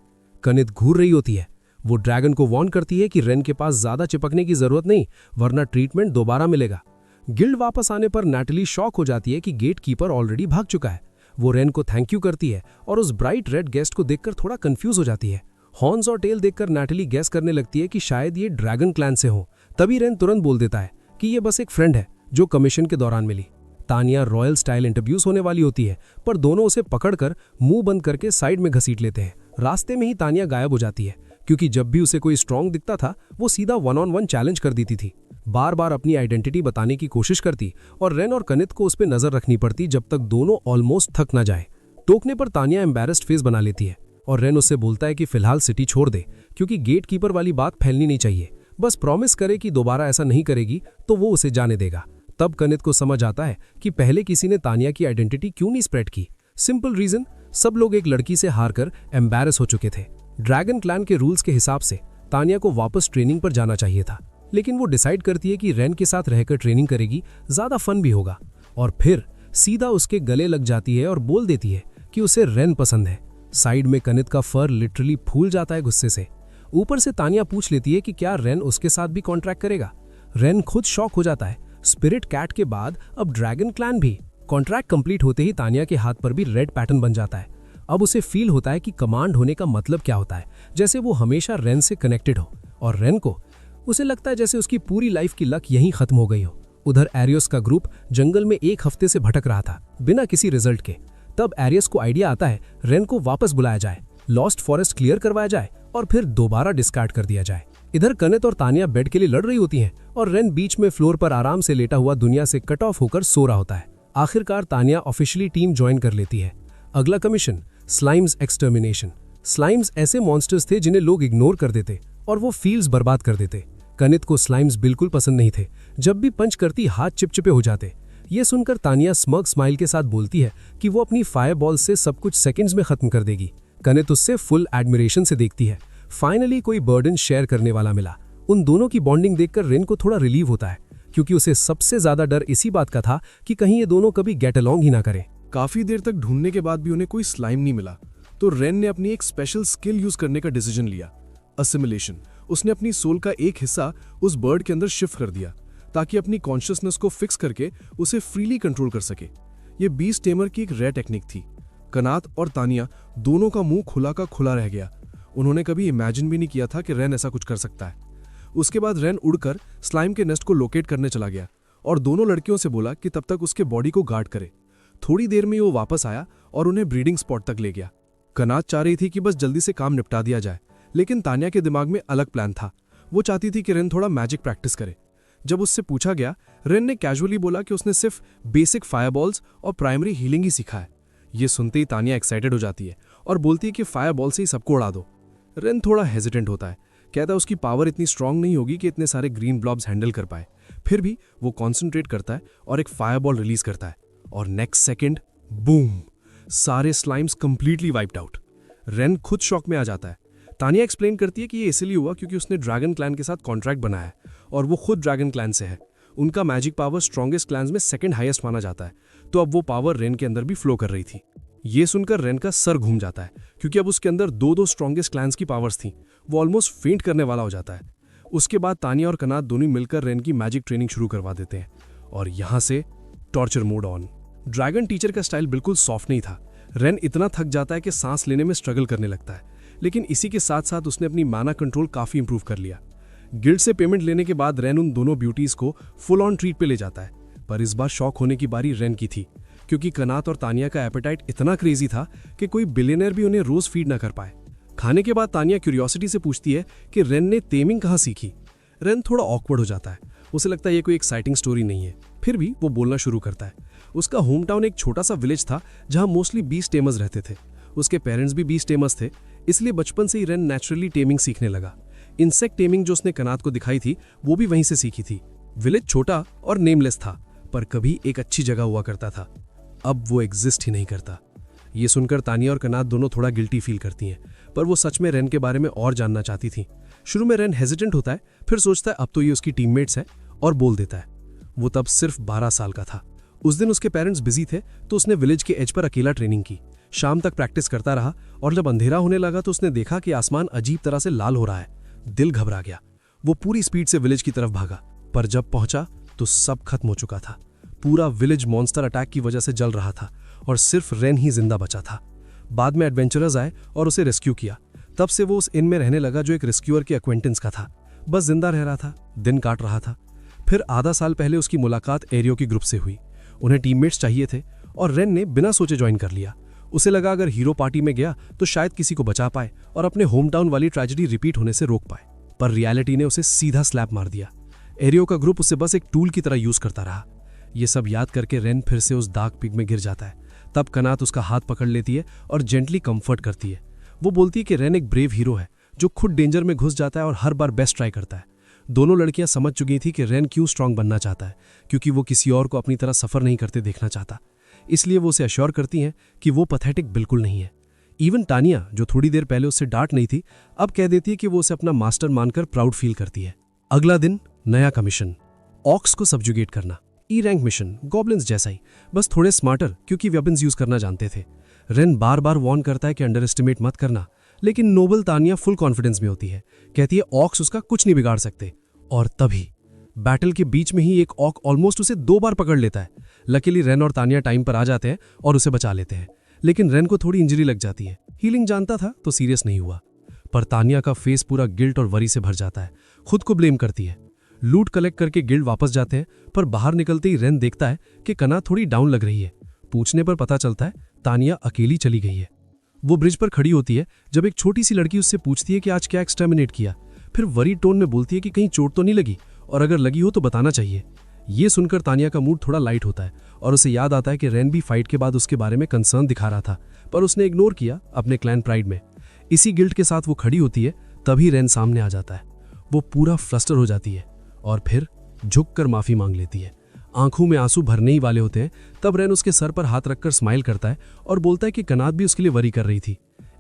कनित घूर रही होती है। वो ड्रैगन को वार्न करती है कि रेन के पास ज्यादा चिपकने की जरूरत नहीं, वरना ट्रीटमेंट दोबारा मिलेगा। गिल्ड वापस आने पर नैटली शॉक हो जाती है कि गेट कीपर ऑलरेडी भाग चुका है। वो रेन को थैंक यू करती है और उस ब्राइट रेड गेस्ट को देखकर थोड़ा कंफ्यूज हो जाती है। हॉर्न्स और टेल देखकर नैटली गेस करने लगती है कि शायद ये ड्रैगन क्लैन से हो। तभी रेन तुरंत बोल देता है कि ये बस एक फ्रेंड है जो कमीशन के दौरान मिली। तानिया रॉयल स्टाइल इंटरव्यूज होने वाली होती है, पर दोनों उसे पकड़कर मुंह बंद करके साइड में घसीट लेते हैं। रास्ते में ही तानिया गायब हो जाती है, क्योंकि जब भी उसे कोई स्ट्रांग दिखता था वो सीधा 1-on-1 चैलेंज कर देती थी। बार बार अपनी आइडेंटिटी बताने की कोशिश करती और रेन और कनित को उस पर नजर रखनी पड़ती जब तक दोनों ऑलमोस्ट थक न जाए। टोकने पर तानिया एम्बैरेस्ड फेस बना लेती है और रेन उससे बोलता है कि फिलहाल सिटी छोड़ दे, क्योंकि गेट कीपर वाली बात फैलनी नहीं चाहिए। बस प्रॉमिस करे कि दोबारा ऐसा नहीं करेगी तो वो उसे जाने देगा। तब कनित को समझ आता है कि पहले किसी ने तानिया की आइडेंटिटी क्यों नहीं स्प्रेड की। सिंपल रीजन, सब लोग एक लड़की से हारकर एम्बैरेस हो चुके थे। ड्रैगन क्लैन के रूल्स के हिसाब से तानिया को वापस ट्रेनिंग पर जाना चाहिए था, लेकिन वो डिसाइड करती है कि रेन के साथ रहकर ट्रेनिंग करेगी, ज्यादा फन भी होगा, और फिर सीधा उसके गले लग जाती है और बोल देती है कि उसे रेन पसंद है। साइड में कनित का फर लिटरली फूल जाता है गुस्से से। ऊपर से तानिया पूछ लेती है कि क्या रेन उसके साथ भी कॉन्ट्रैक्ट करेगा। रेन खुद शॉक हो जाता है, स्पिरिट कैट के बाद अब ड्रैगन क्लैन भी। कॉन्ट्रैक्ट कंप्लीट होते ही तानिया के हाथ पर भी रेड पैटर्न बन जाता है। अब उसे फील होता है कि कमांड होने का मतलब क्या होता है, जैसे वो हमेशा रेन से कनेक्टेड हो, और रेन को उसे लगता है जैसे उसकी पूरी लाइफ की लक यहीं खत्म हो गई हो। उधर एरियस का ग्रुप जंगल में एक हफ्ते से भटक रहा था बिना किसी रिजल्ट के। तब एरियस को आइडिया आता है रेन को वापस बुलाया जाए, लॉस्ट फॉरेस्ट क्लियर करवाया जाए और फिर दोबारा डिस्कार्ड कर दिया जाए। इधर कनित और तानिया बेड के लिए लड़ रही होती हैं और रेन बीच में फ्लोर पर आराम से लेटा हुआ दुनिया से कट ऑफ होकर सो रहा होता है। आखिरकार तानिया ऑफिशियली टीम ज्वाइन कर लेती है। अगला कमीशन, स्लाइम्स एक्सटर्मिनेशन। स्लाइम्स ऐसे मॉन्स्टर्स थे जिन्हें लोग इग्नोर कर देते और वो फील्ड्स बर्बाद कर देते। कनित को स्लाइम्स बिल्कुल पसंद नहीं थे, जब भी पंच करती हाथ चिपचिपे हो जाते। ये सुनकर तानिया स्मग स्माइल के साथ बोलती है कि वो अपनी फायर बॉल से सब कुछ सेकंड्स में खत्म कर देगी। कनित उससे फुल एडमिरेशन से देखती है। फाइनली कोई बर्डन शेयर करने वाला मिला। उन दोनों की बॉन्डिंग देखकर रेन को थोड़ा रिलीव होता है, क्योंकि उसे सबसे ज्यादा डर इसी बात का था कि कहीं ये दोनों कभी गेट अलोंग ही ना करें। काफी देर तक ढूंढने के बाद भी उन्हें कोई स्लाइम नहीं मिला, तो रेन ने अपनी एक स्पेशल स्किल यूज करने का डिसीजन लिया, असिमिलेशन। उसने अपनी सोल का एक हिस्सा उस बर्ड के अंदर शिफ्ट कर दिया, ताकि अपनी कॉन्शियसनेस को फिक्स करके उसे फ्रीली कंट्रोल कर सके। ये बीस्ट टेमर की एक रेयर टेक्निक थी। कनात और तानिया दोनों का मुंह खुला का खुला रह गया। उन्होंने कभी इमेजिन भी नहीं किया था कि रेन ऐसा कुछ कर सकता है। उसके बाद रेन उड़कर स्लाइम के नेस्ट को लोकेट करने चला गया और दोनों लड़कियों से बोला कि तब तक उसके बॉडी को गार्ड करे। थोड़ी देर में वो वापस आया और उन्हें ब्रीडिंग स्पॉट तक ले गया। कनात चाह रही थी कि बस जल्दी से काम निपटा दिया जाए, लेकिन तानिया के दिमाग में अलग प्लान था। वो चाहती थी कि रेन थोड़ा मैजिक प्रैक्टिस करे। जब उससे पूछा गया, रेन ने कैजुअली बोला कि उसने सिर्फ बेसिक फायरबॉल्स और प्राइमरी हीलिंग ही सीखा है। ये सुनते ही तानिया एक्साइटेड हो जाती है और बोलती है कि फायरबॉल से ही सबको उड़ा दो। रेन थोड़ा हेजिटेंट होता है, कहता है उसकी पावर इतनी स्ट्रांग नहीं होगी कि इतने सारे ग्रीन ब्लॉब्स हैंडल कर पाए। फिर भी वो कॉन्सेंट्रेट करता है और एक फायरबॉल रिलीज करता है, और नेक्स्ट सेकेंड बूम, सारे slimes completely wiped out. Rain खुद शॉक में आ जाता है। तानिया एक्सप्लेन करती है कि ये इसलिए हुआ क्योंकि उसने ड्रैगन क्लैन के साथ कॉन्ट्रैक्ट बनाया है और वो खुद ड्रैगन क्लैन से है। उनका मैजिक पावर स्ट्रॉन्गेस्ट क्लैंस में सेकंड हाईएस्ट माना जाता है, तो अब वो पावर रेन के अंदर भी फ्लो कर रही थी। ये सुनकर रेन का सर घूम जाता है, क्योंकि अब उसके अंदर दो स्ट्रॉन्गेस्ट क्लैंस की पावर्स थी। वो ऑलमोस्ट फेंट करने वाला हो जाता है। उसके बाद तानिया और कनात दोनों मिलकर रेन की मैजिक ट्रेनिंग शुरू करवा देते हैं, और यहाँ से torture mode on. Dragon teacher का स्टाइल बिल्कुल सॉफ्ट नहीं था। रेन इतना थक जाता है कि सांस लेने में स्ट्रगल करने लगता है, लेकिन इसी के साथ साथ उसने अपनी माना कंट्रोल काफी इंप्रूव कर लिया। गिल्ड से पेमेंट लेने के बाद रेन उन दोनों ब्यूटीज को फुल ऑन ट्रीट पे ले जाता है, पर इस बार शॉक होने की बारी रेन की थी, क्योंकि कनात और तानिया का एपेटाइट इतना क्रेजी था कि कोई बिलियनर भी उन्हें रोज फीड ना कर पाए। खाने के बाद तानिया क्यूरियोसिटी से पूछती है कि रेन ने टेमिंग कहाँ सीखी। रेन थोड़ा ऑकवर्ड हो जाता है, उसे लगता है ये कोई एक्साइटिंग स्टोरी नहीं है। फिर भी वो बोलना शुरू करता है। उसका होम टाउन एक छोटा सा विलेज था जहां मोस्टली बीस्ट टेमर्स रहते थे। उसके पेरेंट्स भी बीस्ट टेमर्स थे, इसलिए बचपन से ही रेन नेचुरली टेमिंग सीखने लगा। इंसेक्ट टेमिंग जो उसने कनात को दिखाई थी वो भी वहीं से सीखी थी। विलेज छोटा और नेमलेस था, पर कभी एक अच्छी जगह हुआ करता था। अब वो एग्जिस्ट ही नहीं करता। ये सुनकर तानिया और कनात दोनों थोड़ा गिल्टी फील करती हैं, पर वो सच में रेन के बारे में और जानना चाहती थी। शुरू में रेन हेजिटेंट होता है, फिर सोचता है अब तो ये उसकी टीममेट्स हैं, और बोल देता है। वो तब सिर्फ 12 साल का था। उस दिन उसके पेरेंट्स बिजी थे, तो उसने विलेज के एज पर अकेला ट्रेनिंग की। शाम तक प्रैक्टिस करता रहा, और जब अंधेरा होने लगा तो उसने देखा कि आसमान अजीब तरह से लाल हो रहा है। दिल घबरा गया। वो पूरी स्पीड से विलेज की तरफ भागा, पर जब पहुंचा तो सब खत्म हो चुका था। पूरा विलेज मॉन्स्टर अटैक की वजह से जल रहा था, और सिर्फ रेन ही जिंदा बचा था। बाद में एडवेंचरर्स आए और उसे रेस्क्यू किया। तब से वो उस इन में रहने लगा जो एक रेस्क्यूअर के एक्वेंटेंस का था। बस जिंदा रह रहा था, दिन काट रहा था। फिर आधा साल पहले उसकी मुलाकात एरियो की ग्रुप से हुई। उन्हें टीममेट्स चाहिए थे, और रेन ने बिना सोचे ज्वाइन कर लिया। उसे लगा अगर हीरो पार्टी में गया तो शायद किसी को बचा पाए और अपने होम टाउन वाली ट्रेजेडी रिपीट होने से रोक पाए। पर रियलिटी ने उसे सीधा स्लैप मार दिया। एरियो का ग्रुप उसे बस एक टूल की तरह यूज करता रहा। ये सब याद करके रेन फिर से उस डार्क पिग में गिर जाता है। तब कनात उसका हाथ पकड़ लेती है और जेंटली कंफर्ट करती है। वो बोलती है कि रेन एक ब्रेव हीरो है जो खुद डेंजर में घुस जाता है और हर बार बेस्ट ट्राई करता है। दोनों लड़कियां समझ चुकी थी कि रेन क्यों स्ट्रांग बनना चाहता है, क्योंकि वो किसी और को अपनी तरह सफर नहीं करते देखना चाहता। इसलिए वो उसे अश्योर करती हैं कि वो पैथेटिक बिल्कुल नहीं है। इवन तानिया, जो थोड़ी देर पहले उससे डांट नहीं थी, अब कह देती है कि वो उसे अपना मास्टर मानकर प्राउड फील करती है। अगला दिन, नया कमीशन, ऑक्स को सब्जुगेट करना। ई रैंक मिशन, गॉब्लिन्स जैसा ही, बस थोड़े स्मार्टर, क्योंकि वेपन्स यूज करना जानते थे। रेन बार बार वार्न करता है कि अंडर एस्टिमेट मत करना, लेकिन नोबल तानिया फुल कॉन्फिडेंस में होती है। कहती है ऑक्स उसका कुछ नहीं बिगाड़ सकते। और तभी बैटल के बीच में ही एक ऑक ऑलमोस्ट उसे 2 बार पकड़ लेता है। लकीली रेन और तानिया टाइम पर आ जाते हैं और उसे बचा लेते हैं, लेकिन रेन को थोड़ी इंजरी लग जाती है। हीलिंग जानता था तो सीरियस नहीं हुआ, पर तानिया का फेस पूरा गिल्ट और वरी से भर जाता है। खुद को ब्लेम करती है। लूट कलेक्ट करके गिल्ड वापस जाते हैं, पर बाहर निकलते ही रेन देखता है कि कनात थोड़ी डाउन लग रही है। पूछने पर पता चलता है तानिया अकेली चली गई है। वो ब्रिज पर खड़ी होती है जब एक छोटी सी लड़की उससे पूछती है कि आज क्या एक्सटर्मिनेट किया। फिर वरी टोन में बोलती है कि कहीं चोट तो नहीं लगी, और अगर लगी हो तो बताना चाहिए। ये सुनकर तानिया का मूड थोड़ा लाइट होता है, और उसे याद आता है कि रेन भी फाइट के बाद उसके बारे में कंसर्न दिखा रहा था, पर उसने इग्नोर किया अपने क्लैन प्राइड में। इसी गिल्ट के साथ वो खड़ी होती है, तभी रेन सामने आ जाता है। वो पूरा फ्लस्टर हो जाती है और फिर झुककर माफी मांग लेती है। आंखों में आंसू भरने ही वाले होते हैं, तब रेन उसके सर पर हाथ रखकर स्माइल करता है और बोलता है कि कनात भी उसके लिए वरी कर रही थी।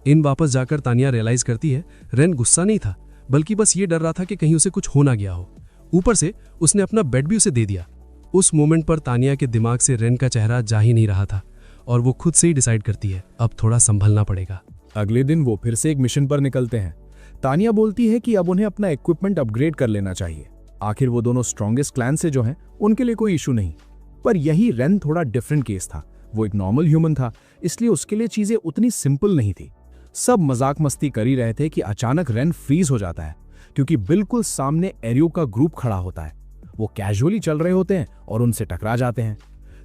इन वापस जाकर तानिया रियलाइज करती है रेन गुस्सा नहीं था, बल्कि बस ये डर रहा था कि कहीं उसे कुछ हो ना गया हो। ऊपर से उसने अपना बेड भी उसे दे दिया। उस मोमेंट पर तानिया के दिमाग से रेन का चेहरा जा ही नहीं रहा था, और वो खुद से ही डिसाइड करती है अब थोड़ा संभलना पड़ेगा। अगले दिन वो फिर से एक मिशन पर निकलते हैं। तानिया बोलती है कि अब उन्हें अपना इक्विपमेंट अपग्रेड कर लेना चाहिए। आखिर वो दोनों स्ट्रॉन्गेस्ट क्लैन से जो हैं, उनके लिए कोई इशू नहीं। पर यही रेन थोड़ा डिफरेंट केस था। वो एक नॉर्मल ह्यूमन था, इसलिए उसके लिए चीजें उतनी सिंपल नहीं थी। सब मजाक मस्ती कर ही रहे थे कि अचानक रेन फ्रीज हो जाता है, क्योंकि बिल्कुल सामने एरियो का ग्रुप खड़ा होता है। वो कैजुअली चल रहे होते हैं और उनसे टकरा जाते हैं।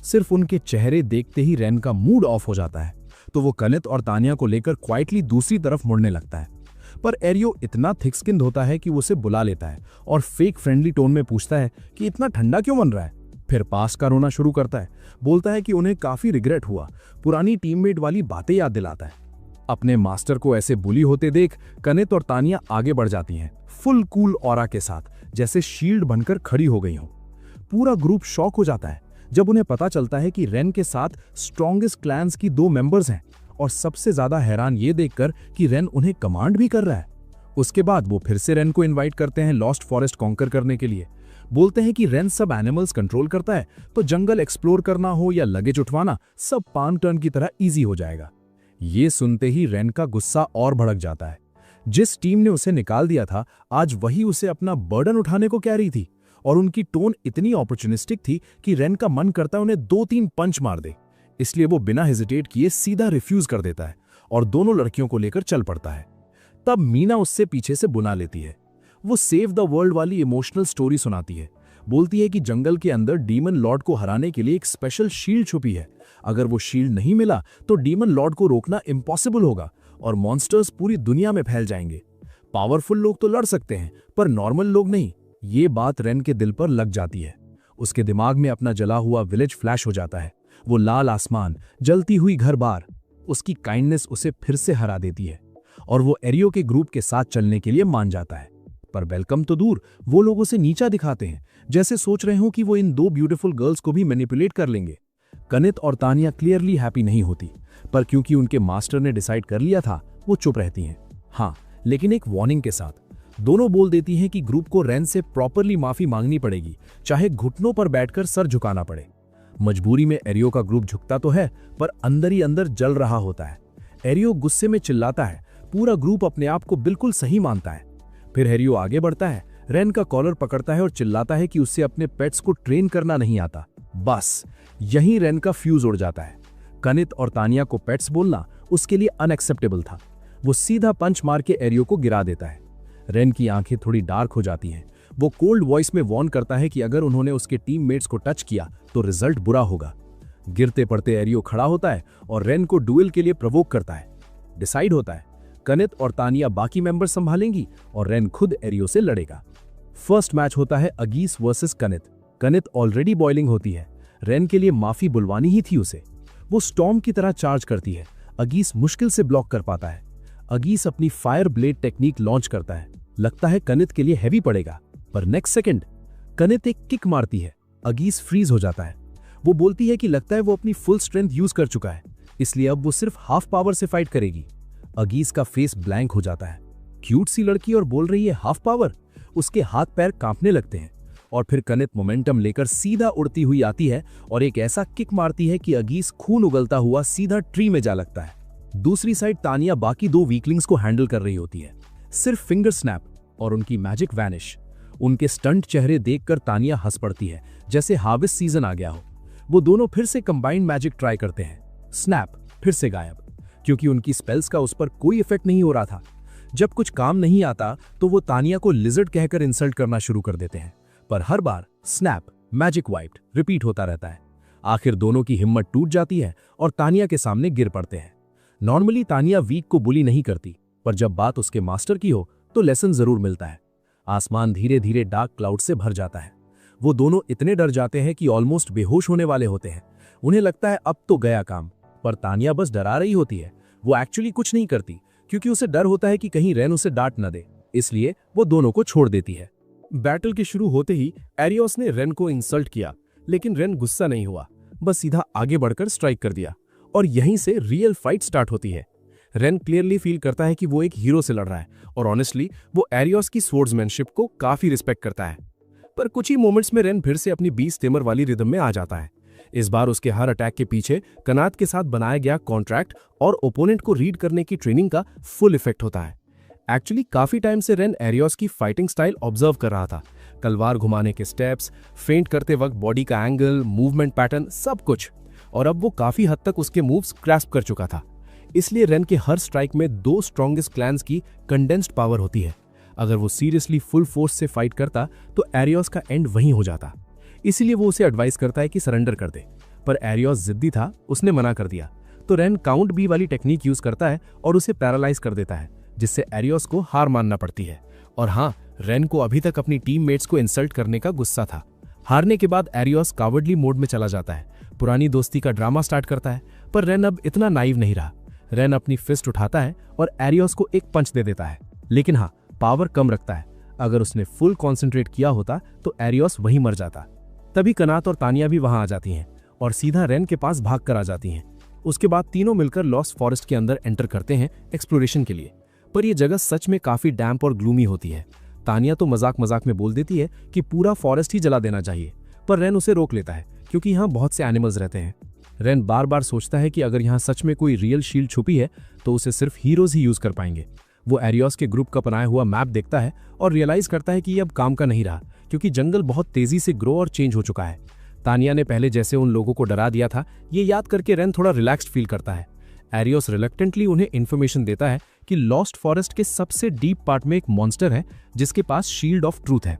सिर्फ उनके चेहरे देखते ही रेन का मूड ऑफ हो जाता है, तो वो कनित और तानिया को लेकर क्वाइटली दूसरी तरफ मुड़ने लगता है। पर एरियो इतना थिक स्किन्ड होता है कि वो उसे बुला लेता है और फेक फ्रेंडली टोन में पूछता है कि इतना ठंडा क्यों बन रहा है। फिर पास का रोना शुरू करता है। बोलता है कि उन्हें काफी रिग्रेट हुआ, पुरानी टीममेट वाली बातें याद दिलाता है। अपने मास्टर को ऐसे बुली होते देख कनित और तानिया आगे बढ़ जाती हैं, फुल कूल ऑरा के साथ, जैसे शील्ड बनकर खड़ी हो गई हो। पूरा ग्रुप शॉक हो जाता है जब उन्हें पता चलता है कि रेन के साथ स्ट्रॉन्गेस्ट क्लैंस की 2 मेंबर्स हैं, और सबसे ज्यादा हैरान ये देखकर कि रेन उन्हें कमांड भी कर रहा है। उसके बाद वो फिर से रेन को इनवाइट करते हैं लॉस्ट फॉरेस्ट कॉन्कर करने के लिए, बोलते हैं कि रेन सब एनिमल्स कंट्रोल करता है, तो जंगल एक्सप्लोर करना हो या लगेज उठवाना सब पाम टर्न की तरह इजी हो जाएगा। ये सुनते ही रेन का गुस्सा और भड़क जाता है। जिस टीम ने उसे निकाल दिया था, आज वही उसे अपना बर्डन उठाने को कह रही थी, और उनकी टोन इतनी अपॉर्चुनिस्टिक थी कि रेन का मन करता है उन्हें 2-3 पंच मार दे। इसलिए वो बिना हेजिटेट किए सीधा रिफ्यूज कर देता है और दोनों लड़कियों को लेकर चल पड़ता है। तब मीना उससे पीछे से बुला लेती है। वो सेव द वर्ल्ड वाली इमोशनल स्टोरी सुनाती है। बोलती है कि जंगल के अंदर डीमन लॉर्ड को हराने के लिए एक स्पेशल शील्ड छुपी है। अगर वो शील्ड नहीं मिला तो डीमन लॉर्ड को रोकना इम्पॉसिबल होगा और मॉन्स्टर्स पूरी दुनिया में फैल जाएंगे। पावरफुल लोग तो लड़ सकते हैं, पर नॉर्मल लोग नहीं। ये बात रेन के दिल पर लग जाती है। उसके दिमाग में अपना जला हुआ विलेज फ्लैश हो जाता है। वो लाल आसमान, जलती हुई घर बार, उसकी काइंडनेस उसे फिर से हरा देती है और वो एरियो के ग्रुप के साथ चलने के लिए मान जाता है। पर वेलकम तो दूर, वो लोग उसे नीचा दिखाते हैं, जैसे सोच रहे हो कि वो इन 2 ब्यूटीफुल गर्ल्स को भी मैनिपुलेट कर लेंगे। कनित और तानिया क्लियरली हैप्पी नहीं होती, पर क्योंकि उनके मास्टर ने डिसाइड कर लिया था, वो चुप रहती हैं। हाँ, लेकिन एक वार्निंग के साथ। दोनों बोल देती हैं कि ग्रुप को रेन से प्रॉपरली माफी मांगनी पड़ेगी, चाहे घुटनों पर बैठकर सर झुकाना पड़े। मजबूरी में एरियो का ग्रुप झुकता तो है, पर अंदर ही अंदर जल रहा होता है। एरियो गुस्से में चिल्लाता है। पूरा ग्रुप अपने आप को बिल्कुल सही मानता है। फिर एरियो आगे बढ़ता है, रेन का कॉलर पकड़ता है और चिल्लाता है कि उससे अपने पेट्स को ट्रेन करना नहीं आता। बस यहीं रेन का फ्यूज उड़ जाता है। कनित और तानिया को पेट्स बोलना उसके लिए अनएक्सेप्टेबल था। वो सीधा पंच मार के एरियो को गिरा देता है। रेन की आंखें थोड़ी डार्क हो जाती हैं। वो कोल्ड वॉइस में वार्न करता है कि अगर उन्होंने उसके टीममेट्स को टच किया तो रिजल्ट बुरा होगा। गिरते पड़ते एरियो खड़ा होता है और रेन को डुएल के लिए प्रवोक करता है। डिसाइड होता है कनित और तानिया बाकी मेंबर संभालेंगी और रेन खुद एरियो से लड़ेगा। फर्स्ट मैच होता है अगीस वर्सेस कनित। कनित ऑलरेडी बॉइलिंग होती है। रेन के लिए माफी बुलवानी ही थी उसे। वो स्टॉर्म की तरह चार्ज करती है। अगीस मुश्किल से ब्लॉक कर पाता है। अगीस अपनी फायर ब्लेड टेक्निक लॉन्च करता है। लगता है कनित के लिए हैवी पड़ेगा, पर नेक्स्ट सेकंड कनित एक किक मारती है। अगीस फ्रीज हो जाता है। वो बोलती है कि लगता है वो अपनी फुल स्ट्रेंथ यूज कर चुका है, इसलिए अब वो सिर्फ हाफ पावर से फाइट करेगी। अगीस का फेस ब्लैंक हो जाता है। क्यूट सी लड़की और बोल रही है हाफ पावर। उसके हाथ पैर कांपने लगते हैं और फिर कनित मोमेंटम लेकर सीधा उड़ती हुई आती है और एक ऐसा किक मारती है कि अगीस खून उगलता हुआ सीधा ट्री में जा लगता है। दूसरी साइड तानिया बाकी 2 वीकलिंग्स को हैंडल कर रही होती है। सिर्फ फिंगर स्नैप और उनकी मैजिक वैनिश। उनके स्टंट चेहरे देखकर तानिया हंस पड़ती है, जैसे हार्वेस्ट सीजन आ गया हो। वो दोनों फिर से कंबाइंड मैजिक ट्राई करते हैं। स्नैप फिर से गायब, क्योंकि उनकी स्पेल्स का उस पर कोई इफेक्ट नहीं हो रहा था। जब कुछ काम नहीं आता तो वो तानिया को लिजर्ड कहकर इंसल्ट करना शुरू कर देते हैं, पर हर बार स्नैप मैजिक वाइप्ड रिपीट होता रहता है। आखिर दोनों की हिम्मत टूट जाती है और तानिया के सामने गिर पड़ते हैं। नॉर्मली तानिया वीक को बुली नहीं करती, पर जब बात उसके मास्टर की हो तो लेसन जरूर मिलता है। आसमान धीरे धीरे डार्क क्लाउड से भर जाता है। वो दोनों इतने डर जाते हैं कि ऑलमोस्ट बेहोश होने वाले होते हैं। उन्हें लगता है अब तो गया काम, पर तानिया बस डरा रही होती है। वो एक्चुअली कुछ नहीं करती, क्योंकि उसे डर होता है कि कहीं रेन उसे डांट न दे, इसलिए वो दोनों को छोड़ देती है। बैटल के शुरू होते ही एरियोस ने रेन को इंसल्ट किया, लेकिन रेन गुस्सा नहीं हुआ, बस सीधा आगे बढ़कर स्ट्राइक कर दिया और यहीं से रियल फाइट स्टार्ट होती है। रेन क्लियरली फील करता है कि वो एक हीरो से लड़ रहा है और ऑनेस्टली वो एरियोस की स्वॉर्ड्समैनशिप को काफी रिस्पेक्ट करता है। पर कुछ ही मोमेंट्स में रेन फिर से अपनी बीस्ट टेमर वाली रिदम में आ जाता है। इस बार उसके हर अटैक के पीछे कनात के साथ बनाया गया कॉन्ट्रैक्ट और ओपोनेंट को रीड करने की ट्रेनिंग का फुल इफेक्ट होता है। एक्चुअली काफी टाइम से रेन एरियोस की फाइटिंग स्टाइल ऑब्जर्व कर रहा था। तलवार घुमाने के स्टेप्स, फेंट करते वक्त बॉडी का एंगल, मूवमेंट पैटर्न, सब कुछ। और अब वो काफी हद तक उसके मूव्स ग्रैस्प कर चुका था। इसलिए रेन के हर स्ट्राइक में 2 स्ट्रॉन्गेस्ट क्लैंस की कंडेंस्ड पावर होती है। अगर वो सीरियसली फुल फोर्स से फाइट करता तो एरियोस का एंड वहीं हो जाता। इसीलिए वो उसे एडवाइस करता है कि सरेंडर कर दे, पर एरियोस जिद्दी था, उसने मना कर दिया। तो रेन काउंट बी वाली टेक्निक यूज करता है और उसे पैरालाइज कर देता है, जिससे एरियोस को हार मानना पड़ती है। और हाँ, रेन को अभी तक अपनी टीममेट्स को इंसल्ट करने का गुस्सा था। हारने के बाद एरियोस कावर्डली मोड में चला जाता है, पुरानी दोस्ती का ड्रामा स्टार्ट करता है। पर रेन अब इतना नाइव नहीं रहा। रेन अपनी फिस्ट उठाता है और एरियोस को एक पंच दे देता है, लेकिन हाँ, पावर कम रखता है। अगर उसने फुल कॉन्सेंट्रेट किया होता तो एरियोस वहीं मर जाता। तभी कनात और तानिया भी वहां आ जाती हैं और सीधा रेन के पास भाग कर आ जाती हैं। उसके बाद तीनों मिलकर लॉस्ट फॉरेस्ट के अंदर एंटर करते हैं एक्सप्लोरेशन के लिए। पर यह जगह सच में काफी डैम्प और ग्लूमी होती है। तानिया तो मजाक मजाक में बोल देती है कि पूरा फॉरेस्ट ही जला देना चाहिए, पर रेन उसे रोक लेता है क्योंकि यहाँ बहुत से एनिमल्स रहते हैं। रेन बार बार सोचता है कि अगर यहाँ सच में कोई रियल शील्ड छुपी है तो उसे सिर्फ हीरोज ही यूज कर पाएंगे। वो एरियोस के ग्रुप का बनाया हुआ मैप देखता है और रियलाइज करता है कि ये अब काम का नहीं रहा, क्योंकि जंगल बहुत तेजी से ग्रो और चेंज हो चुका है। तानिया ने पहले जैसे उन लोगों को डरा दिया था, ये याद करके रेन थोड़ा रिलैक्स्ड फील करता है। एरियोस रिलक्टेंटली उन्हें इन्फॉर्मेशन देता है कि लॉस्ट फॉरेस्ट के सबसे डीप पार्ट में एक मॉन्स्टर है जिसके पास शील्ड ऑफ ट्रूथ है।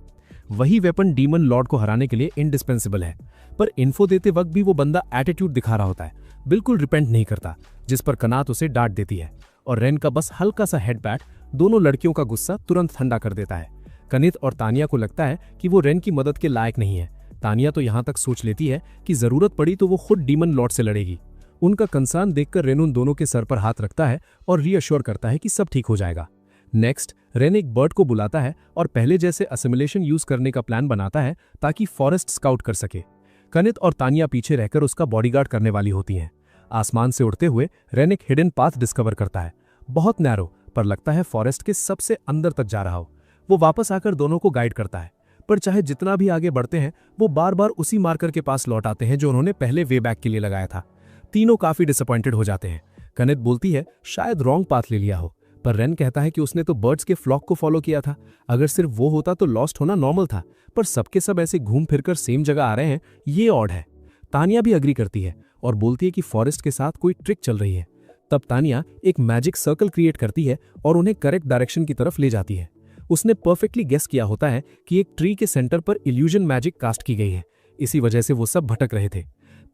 वही वेपन डीमन लॉर्ड को हराने के लिए इंडिस्पेंसिबल है। पर इन्फो देते वक्त भी वो बंदा एटीट्यूड दिखा रहा होता है, बिल्कुल रिपेंट नहीं करता, जिस पर कनात उसे डांट देती है और रेन का बस हल्का सा हेड पैट दोनों लड़कियों का गुस्सा तुरंत ठंडा कर देता है। कनित और तानिया को लगता है कि वो रेन की मदद के लायक नहीं है। तानिया तो यहाँ तक सोच लेती है कि जरूरत पड़ी तो वो खुद डीमन लॉर्ड से लड़ेगी। उनका कंसर्न देखकर रेन उन दोनों के सर पर हाथ रखता है और रीअश्योर करता है कि सब ठीक हो जाएगा। नेक्स्ट, रेन एक बर्ड को बुलाता है और पहले जैसे असिमुलेशन यूज करने का प्लान बनाता है ताकि फॉरेस्ट स्काउट कर सके। कनित और तानिया पीछे रहकर उसका बॉडीगार्ड करने वाली होती हैं। आसमान से उड़ते हुए रेन एक हिडन पाथ डिस्कवर करता है, बहुत नैरो, पर लगता है फॉरेस्ट के सबसे अंदर तक जा रहा हो। वो वापस आकर दोनों को गाइड करता है, पर चाहे जितना भी आगे बढ़ते हैं वो बार बार उसी मार्कर के पास लौट आते हैं जो उन्होंने पहले वे बैक के लिए लगाया था। तीनों काफी डिसअपॉइंटेड हो जाते हैं। कनित बोलती है शायद रॉन्ग पाथ ले लिया हो, पर रेन कहता है कि उसने तो बर्ड्स के फ्लॉक को फॉलो किया था, अगर सिर्फ वो होता तो लॉस्ट होना नॉर्मल था, पर सबके सब ऐसे घूम फिरकर सेम जगह आ रहे हैं, ये ऑड है। तानिया भी अग्री करती है और बोलती है कि फॉरेस्ट के साथ कोई ट्रिक चल रही है। तब तानिया एक मैजिक सर्कल क्रिएट करती है और उन्हें करेक्ट डायरेक्शन की तरफ ले जाती है। उसने परफेक्टली गेस किया होता है कि एक ट्री के सेंटर पर इल्यूजन मैजिक कास्ट की गई है, इसी वजह से वो सब भटक रहे थे।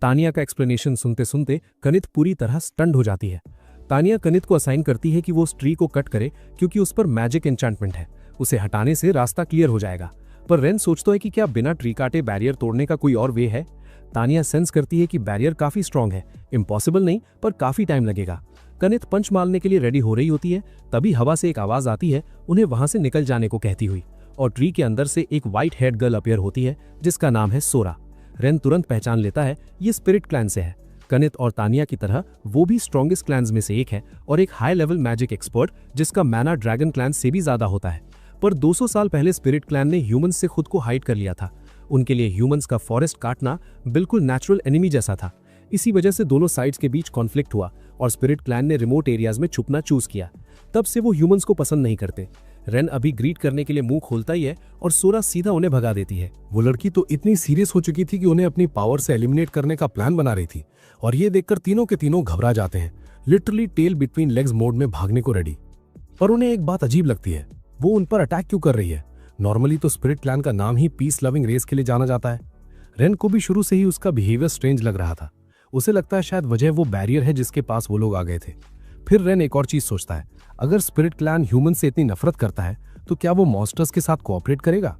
तानिया का एक्सप्लेनेशन सुनते सुनते कनित पूरी तरह स्टन्ड हो जाती है। तानिया कनित को असाइन करती है कि वो उस ट्री को कट करे क्योंकि उस पर मैजिक एन्चांटमेंट है, उसे हटाने से रास्ता क्लियर हो जाएगा। पर रेन सोचता है कि क्या बिना ट्री काटे बैरियर तोड़ने का कोई और वे है। तानिया सेंस करती है कि बैरियर काफी स्ट्रांग है, इम्पॉसिबल नहीं पर काफी टाइम लगेगा। कनित पंच मारने के लिए रेडी हो रही होती है, तभी हवा से एक आवाज आती है उन्हें वहां से निकल जाने को कहती हुई, और ट्री के अंदर से एक व्हाइट हेड गर्ल अपीयर होती है जिसका नाम है सोरा। रेन तुरंत पहचान लेता है ये स्पिरिट क्लैन से है। कनित और तानिया की तरह वो भी स्ट्रॉन्गेस्ट क्लैन्स में से एक है और एक हाई लेवल मैजिक एक्सपर्ट जिसका मैना ड्रैगन क्लैन से भी ज्यादा होता है। पर 200 साल पहले स्पिरिट क्लैन ने ह्यूमंस से खुद को हाइड कर लिया था। उनके लिए ह्यूमंस का फॉरेस्ट काटना बिल्कुल नेचुरल एनिमी जैसा था। इसी वजह से दोनों साइड्स के बीच कॉन्फ्लिक्ट हुआ और स्पिरिट क्लैन ने रिमोट एरियाज में छुपना चूज किया। तब से वो ह्यूमंस को पसंद नहीं करते। रेन अभी ग्रीट करने के लिए मुंह खोलता ही है और सोरा सीधा उन्हें भगा देती है। वो लड़की तो इतनी सीरियस हो चुकी थी कि उन्हें अपनी पावर से एलिमिनेट करने का प्लान बना रही थी, और ये देखकर तीनों के तीनों घबरा जाते हैं, literally tail between legs mode में भागने को रेडी। पर उन्हें एक बात अजीब लगती है, वो उन पर अटैक क्यों कर रही है। नॉर्मली तो स्पिरिट क्लैन का नाम ही पीस लविंग रेस के लिए जाना जाता है। रेन को भी शुरू से ही उसका बिहेवियर स्ट्रेंज लग रहा था। उसे लगता है शायद वजह वो बैरियर है जिसके पास वो लोग आ गए थे। फिर रेन एक और चीज सोचता है, अगर स्पिरिट क्लैन ह्यूमन से इतनी नफरत करता है तो क्या वो मॉन्स्टर्स के साथ कोऑपरेट करेगा।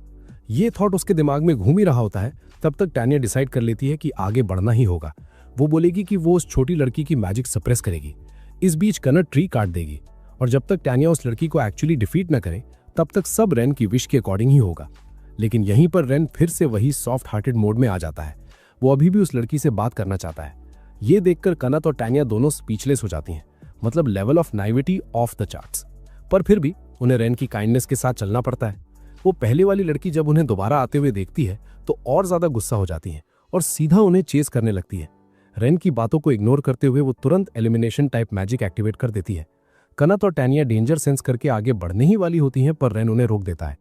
ये थॉट उसके दिमाग में घूम ही रहा होता है, तब तक टानिया डिसाइड कर लेती है कि आगे बढ़ना ही होगा। वो बोलेगी कि वो उस छोटी लड़की की मैजिक सप्रेस करेगी। इस बीच कनट ट्री काट देगी, और जब तक टानिया उस लड़की को एक्चुअली डिफीट न करे तब तक सब रेन की विश के अकॉर्डिंग ही होगा। लेकिन यहीं पर रेन फिर से वही सॉफ्ट हार्टेड मोड में आ जाता है। वो अभी भी उस लड़की से बात करना चाहता है। ये देखकर कनत और टानिया दोनों स्पीचलेस हो जाती हैं, मतलब level of naivety of the charts. पर फिर भी उन्हें रेन की काइंडनेस के साथ चलना पड़ता है। वो पहले वाली लड़की जब उन्हें दोबारा आते हुए देखती है तो और ज्यादा गुस्सा हो जाती है और सीधा उन्हें चेस करने लगती है। रेन की बातों को इग्नोर करते हुए वो तुरंत एलिमिनेशन टाइप मैजिक एक्टिवेट कर देती है। कनत और टानिया डेंजर सेंस करके आगे बढ़ने ही वाली होती हैं, पर रेन उन्हें रोक देता है।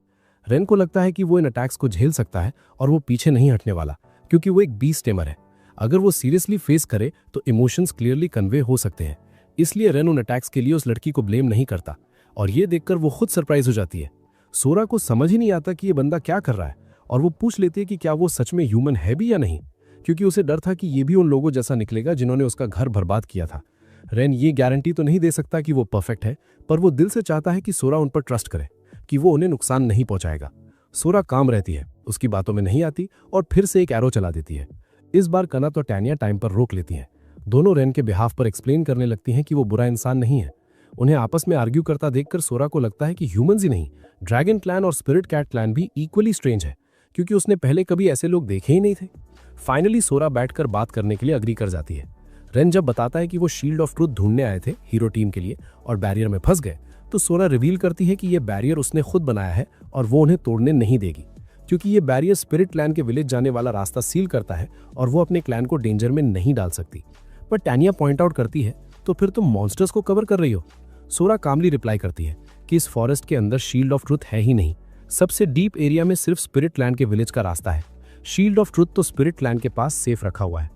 रेन को लगता है कि वो इन अटैक्स को झेल सकता है और वो पीछे नहीं हटने वाला, क्योंकि वो एक बीस्ट टेमर है। अगर वो सीरियसली फेस करे तो इमोशंस क्लियरली कन्वे हो सकते हैं। इसलिए रेन उन अटैक्स के लिए उस लड़की को ब्लेम नहीं करता, और ये देखकर वो खुद सरप्राइज हो जाती है। सोरा को समझ ही नहीं आता कि ये बंदा क्या कर रहा है, और वो पूछ लेती है कि क्या वो सच में ह्यूमन है भी या नहीं, क्योंकि उसे डर था कि ये भी उन लोगों जैसा निकलेगा जिन्होंने उसका घर बर्बाद किया था। रेन ये गारंटी तो नहीं दे सकता कि वो परफेक्ट है, पर वो दिल से चाहता है कि सोरा उन पर ट्रस्ट करे, कि वो उन्हें नुकसान नहीं पहुंचाएगा। सोरा काम रहती है, उसकी बातों में नहीं आती और फिर से एक एरो चला देती है। इस बार कनत और टानिया टाइम पर रोक लेती हैं। दोनों रेन के बिहाफ पर एक्सप्लेन करने लगती हैं कि वो बुरा इंसान नहीं है। उन्हें आपस में आर्ग्यू करता देखकर सोरा को लगता है कि ह्यूमंस ही नहीं, ड्रैगन क्लैन और स्पिरिट कैट क्लैन भी इक्वली स्ट्रेंज है, क्योंकि उसने पहले कभी ऐसे लोग देखे ही नहीं थे। फाइनली सोरा बैठकर बात करने के लिए अग्री कर जाती है। रेन जब बताता है कि वो शील्ड ऑफ ट्रूथ ढूंढने आए थे हीरो टीम के लिए और बैरियर में फंस गए, तो सोरा रिवील करती है कि यह बैरियर उसने खुद बनाया है और वो उन्हें तोड़ने नहीं देगी, क्योंकि ये बैरियर स्पिरिट क्लैन के विलेज जाने वाला रास्ता सील करता है और वो अपने क्लैन को डेंजर में नहीं डाल सकती। पर टैनिया पॉइंट आउट करती है, तो फिर तुम मॉन्स्टर्स को कवर कर रही हो। सोरा कामली रिप्लाई करती है कि इस फॉरेस्ट के अंदर शील्ड ऑफ ट्रुथ है ही नहीं, सबसे डीप एरिया में सिर्फ स्पिरिट लैंड के विलेज का रास्ता है। शील्ड ऑफ ट्रुथ तो स्पिरिट लैंड के पास सेफ रखा हुआ है।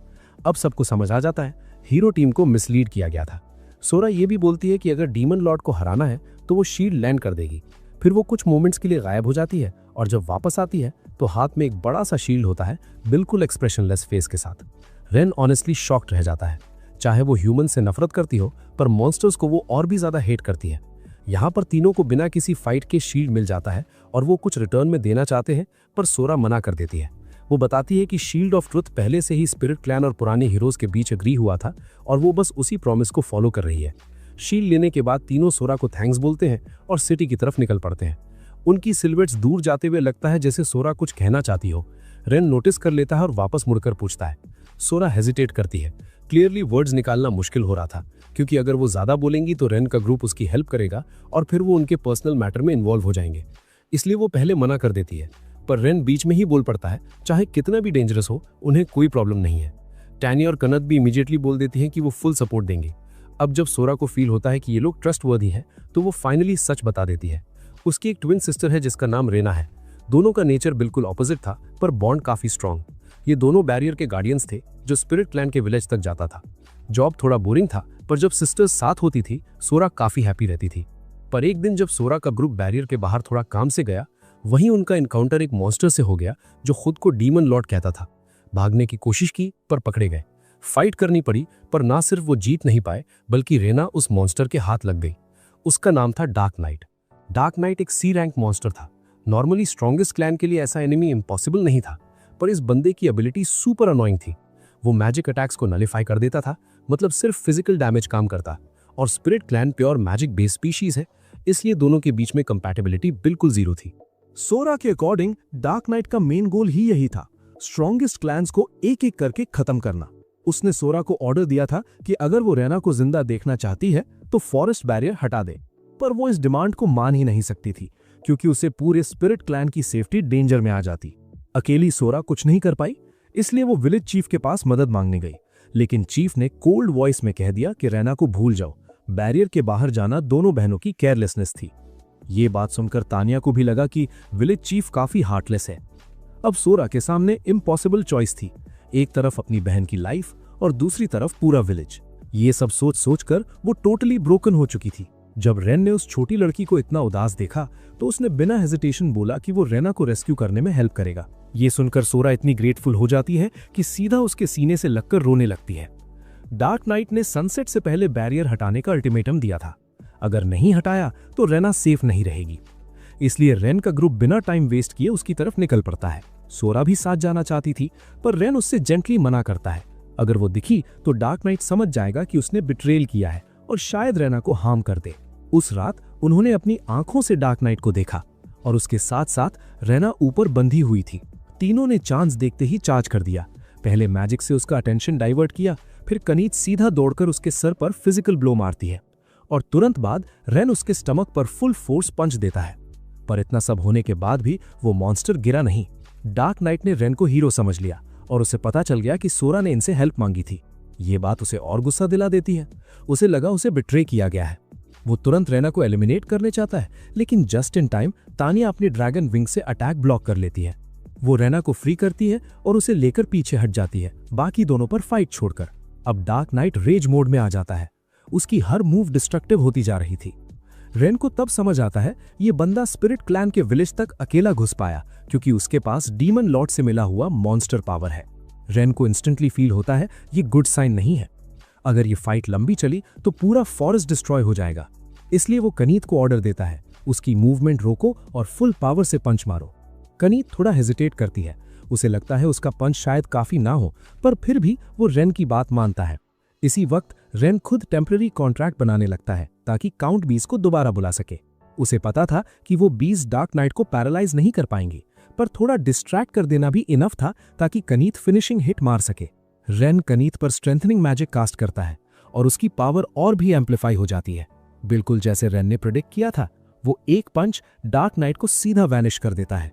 अब सबको समझ आ जाता है हीरो टीम को मिसलीड किया गया था। सोरा ये भी बोलती है कि अगर डीमन लॉर्ड को हराना है तो वो शील्ड लैंड कर देगी। फिर वो कुछ मोमेंट्स के लिए गायब हो जाती है और जब वापस आती है तो हाथ में एक बड़ा सा शील्ड होता है, बिल्कुल एक्सप्रेशनलेस फेस के साथ। रेन ऑनेस्टली शॉक्ड रह जाता है। चाहे वो ह्यूमन से नफरत करती हो, पर मॉन्स्टर्स को वो और भी ज्यादा हेट करती है। यहाँ पर तीनों को बिना किसी फाइट के शील्ड मिल जाता है और वो कुछ रिटर्न में देना चाहते हैं, पर सोरा मना कर देती है। वो बताती है कि शील्ड ऑफ ट्रुथ पहले से ही स्पिरिट क्लैन और पुराने हीरोज के बीच एग्री हुआ था और वो बस उसी प्रॉमिस को फॉलो कर रही है। शील्ड लेने के बाद तीनों सोरा को थैंक्स बोलते हैं और सिटी की तरफ निकल पड़ते हैं। उनकी सिल्हूएट्स दूर जाते हुए लगता है जैसे सोरा कुछ कहना चाहती हो। रेन नोटिस कर लेता है और वापस मुड़कर पूछता है। सोरा हेजिटेट करती है। क्लियरली वर्ड्स निकालना मुश्किल हो रहा था, क्योंकि अगर वो ज्यादा बोलेंगी तो रेन का ग्रुप उसकी हेल्प करेगा और फिर वो उनके पर्सनल मैटर में इन्वॉल्व हो जाएंगे। इसलिए वो पहले मना कर देती है, पर रेन बीच में ही बोल पड़ता है चाहे कितना भी डेंजरस हो, उन्हें कोई प्रॉब्लम नहीं है। टैनिया और कनत भी इमीडिएटली बोल देती हैं कि वो फुल सपोर्ट देंगे। अब जब सोरा को फील होता है कि ये लोग ट्रस्टवर्दी हैं, तो वो फाइनली सच बता देती है। उसकी एक ट्विन सिस्टर है जिसका नाम रेना है। दोनों का नेचर बिल्कुल ऑपोजिट था, पर बॉन्ड काफी स्ट्रांग। ये दोनों बैरियर के गार्डियंस थे जो स्पिरिट क्लैन के विलेज तक जाता था। जॉब थोड़ा बोरिंग था, पर जब सिस्टर्स साथ होती थी सोरा काफी हैप्पी रहती थी। पर एक दिन जब सोरा का ग्रुप बैरियर के बाहर थोड़ा काम से गया, वहीं उनका इनकाउंटर एक मॉन्स्टर से हो गया जो खुद को डीमन लॉर्ड कहता था। भागने की कोशिश की पर पकड़े गए। फाइट करनी पड़ी, पर ना सिर्फ वो जीत नहीं पाए बल्कि रेना उस मॉन्स्टर के हाथ लग गई। उसका नाम था डार्क नाइट। डार्क नाइट एक सी रैंक मॉन्स्टर था। नॉर्मली स्ट्रॉन्गेस्ट क्लैन के लिए ऐसा एनिमी इम्पॉसिबल नहीं था, पर इस बंदे की एबिलिटी सुपर अनोइंग थी। वो मैजिक अटैक्स को नलिफाई कर देता था, मतलब सिर्फ फिजिकल डैमेज काम करता। और spirit clan pure magic based species है, इसलिए दोनों के बीच में कंपैटिबिलिटी बिल्कुल जीरो थी। सोरा के अकॉर्डिंग डार्क नाइट का मेन गोल ही यही था, स्ट्रॉन्गेस्ट क्लैंस को एक एक करके खत्म करना। उसने सोरा को ऑर्डर दिया था कि अगर वो रेना को जिंदा देखना चाहती है तो फॉरेस्ट बैरियर हटा दे, पर वो इस डिमांड को मान ही नहीं सकती थी, क्योंकि उसे पूरे स्पिरिट क्लैन की सेफ्टी डेंजर में आ जाती। अकेली सोरा कुछ नहीं कर पाई, इसलिए वो विलेज चीफ के पास मदद मांगने गई। लेकिन चीफ ने कोल्ड वॉइस में कह दिया कि रेना को भूल जाओ, बैरियर के बाहर जाना दोनों बहनों की केयरलेसनेस थी। ये बात सुनकर तानिया को भी लगा कि विलेज चीफ काफी हार्टलेस है। अब सोरा के सामने इम्पॉसिबल चॉइस थी, एक तरफ अपनी बहन की लाइफ और दूसरी तरफ पूरा विलेज। ये सब सोच सोचकर वो टोटली ब्रोकन हो चुकी थी। जब रेन ने उस छोटी लड़की को इतना उदास देखा तो उसने बिना हेजिटेशन बोला कि वो रेना को रेस्क्यू करने में हेल्प करेगा। ये सुनकर सोरा इतनी ग्रेटफुल हो जाती है कि सीधा उसके सीने से लगकर रोने लगती है। डार्क नाइट ने सनसेट से पहले बैरियर हटाने का अल्टीमेटम दिया था। अगर नहीं हटाया तो रेना सेफ नहीं रहेगी। इसलिए रेन का ग्रुप बिना टाइम वेस्ट किए उसकी तरफ निकल पड़ता है। सोरा भी साथ जाना चाहती थी, पर रेन उससे जेंटली मना करता है। अगर वो दिखी तो डार्क नाइट समझ जाएगा कि उसने बिट्रेल किया है और शायद रेना को हार्म कर दे। उस रात उन्होंने अपनी आंखों से डार्क नाइट को देखा और उसके साथ साथ रेना ऊपर बंधी हुई थी। तीनों ने चांस देखते ही चार्ज कर दिया। पहले मैजिक से उसका अटेंशन डाइवर्ट किया, फिर कनीत सीधा दौड़कर उसके सर पर फिजिकल ब्लो मारती है और तुरंत बाद रेन उसके स्टमक पर फुल फोर्स पंच देता है। पर इतना सब होने के बाद भी वो मॉन्स्टर गिरा नहीं। डार्क नाइट ने रेन को हीरो समझ लिया और उसे पता चल गया कि सोरा ने इनसे हेल्प मांगी थी। ये बात उसे और गुस्सा दिला देती है। उसे लगा उसे बिट्रे किया गया है। वो तुरंत रेना को एलिमिनेट करने चाहता है, लेकिन जस्ट इन टाइम तानिया अपनी ड्रैगन विंग से अटैक ब्लॉक कर लेती है। वो रेना को फ्री करती है और उसे लेकर पीछे हट जाती है, बाकी दोनों पर फाइट छोड़कर। अब डार्क नाइट रेज मोड में आ जाता है। उसकी हर मूव डिस्ट्रक्टिव होती जा रही थी। रेन को तब समझ आता है ये बंदा स्पिरिट क्लैन के विलेज तक अकेला घुस पाया क्योंकि उसके पास डीमन लॉर्ड से मिला हुआ मॉन्स्टर पावर है। रेन को इंस्टेंटली फील होता है ये गुड साइन नहीं है। अगर ये फाइट लंबी चली तो पूरा फॉरेस्ट डिस्ट्रॉय हो जाएगा। इसलिए वो कनीत को ऑर्डर देता है, उसकी मूवमेंट रोको और फुल पावर से पंच मारो। कनीत थोड़ा हेजिटेट करती है। उसे लगता है उसका पंच शायद काफी ना हो, पर फिर भी वो रेन की बात मानता है। इसी वक्त रेन खुद टेम्पररी कॉन्ट्रैक्ट बनाने लगता है ताकि काउंट बीस को दोबारा बुला सके। उसे पता था कि वो बीस डार्क नाइट को पैरालाइज नहीं कर पाएंगी, पर थोड़ा डिस्ट्रैक्ट कर देना भी इनफ था ताकि कनीत फिनिशिंग हिट मार सके। रेन कनीत पर स्ट्रेंथनिंग मैजिक कास्ट करता है और उसकी पावर और भी एम्पलीफाई हो जाती है। बिल्कुल जैसे रेन ने प्रेडिक्ट किया था, वो एक पंच डार्क नाइट को सीधा वैनिश कर देता है।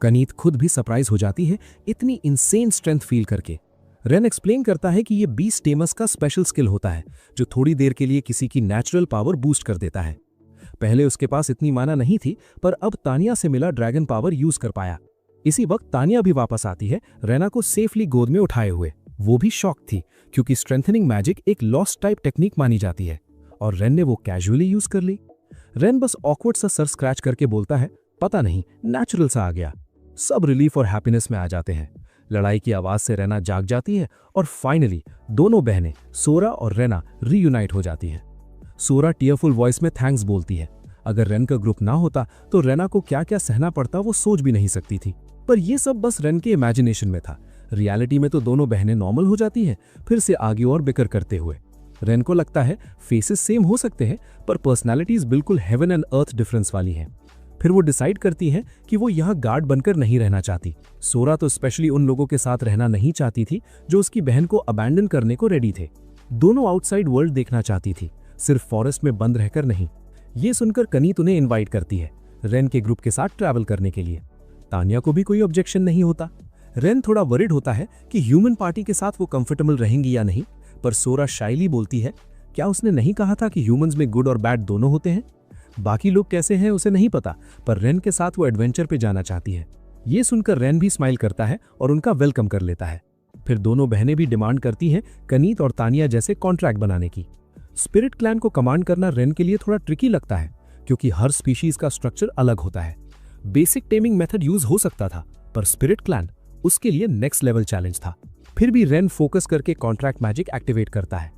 कनीत खुद भी सरप्राइज हो जाती है इतनी इंसेन स्ट्रेंथ फील करके। रेन एक्सप्लेन करता है कि ये बीस्ट टेमर्स का स्पेशल स्किल होता है जो थोड़ी देर के लिए किसी की नेचुरल पावर बूस्ट कर देता है। पहले उसके पास इतनी माना नहीं थी, पर अब तानिया से मिला ड्रैगन पावर यूज कर पाया। इसी वक्त तानिया भी वापस आती है, रेना को सेफली गोद में उठाए हुए। वो भी शॉक थी क्योंकि स्ट्रेंथनिंग मैजिक एक लॉस्ट टाइप टेक्निक मानी जाती है और रेन ने वो कैजुअली यूज कर ली। रेन बस ऑकवर्ड सा सर स्क्रैच करके बोलता है, पता नहीं, नेचुरल सा आ गया। सब रिलीफ और हैप्पीनेस में आ जाते हैं। लड़ाई की आवाज से रेना जाग जाती है और फाइनली दोनों बहनें सोरा और रेना रीयूनाइट हो जाती हैं। सोरा टीयरफुल वॉइस में थैंक्स बोलती है। अगर रेन का ग्रुप ना होता तो रेना को क्या क्या सहना पड़ता वो सोच भी नहीं सकती थी। पर ये सब बस रेन के इमेजिनेशन में था। रियलिटी में तो दोनों बहनें नॉर्मल हो जाती हैं, फिर से आगे और बिकर करते हुए। रेन को लगता है फेसेस सेम हो सकते हैं, पर पर्सनालिटीज बिल्कुल हेवन एंड अर्थ डिफरेंस वाली हैं। फिर वो डिसाइड करती है कि वो यहाँ गार्ड बनकर नहीं रहना चाहती। सोरा तो स्पेशली उन लोगों के साथ रहना नहीं चाहती थी जो उसकी बहन को अबैंडन करने को रेडी थे। दोनों आउटसाइड वर्ल्ड देखना चाहती थी, सिर्फ फॉरेस्ट में बंद रहकर नहीं। ये सुनकर कनीत उन्हें इनवाइट करती है रेन के ग्रुप के साथ ट्रैवल करने के लिए। तानिया को भी कोई ऑब्जेक्शन नहीं होता। रेन थोड़ा वरिड होता है कि ह्यूमन पार्टी के साथ वो कंफर्टेबल रहेंगी या नहीं, पर सोरा शाइली बोलती है, क्या उसने नहीं कहा था कि ह्यूमंस में गुड और बैड दोनों होते हैं? बाकी लोग कैसे हैं उसे नहीं पता, पर रेन के साथ वो एडवेंचर पे जाना चाहती है। ये सुनकर रेन भी स्माइल करता है और उनका वेलकम कर लेता है। फिर दोनों बहनें भी डिमांड करती हैं कनीत और तानिया जैसे कॉन्ट्रैक्ट बनाने की। स्पिरिट क्लैन को कमांड करना रेन के लिए थोड़ा ट्रिकी लगता है क्योंकि हर स्पीशीज का स्ट्रक्चर अलग होता है। बेसिक टेमिंग मेथड यूज हो सकता था, पर स्पिरिट क्लैन उसके लिए नेक्स्ट लेवल चैलेंज था। फिर भी रेन फोकस करके कॉन्ट्रैक्ट मैजिक एक्टिवेट करता है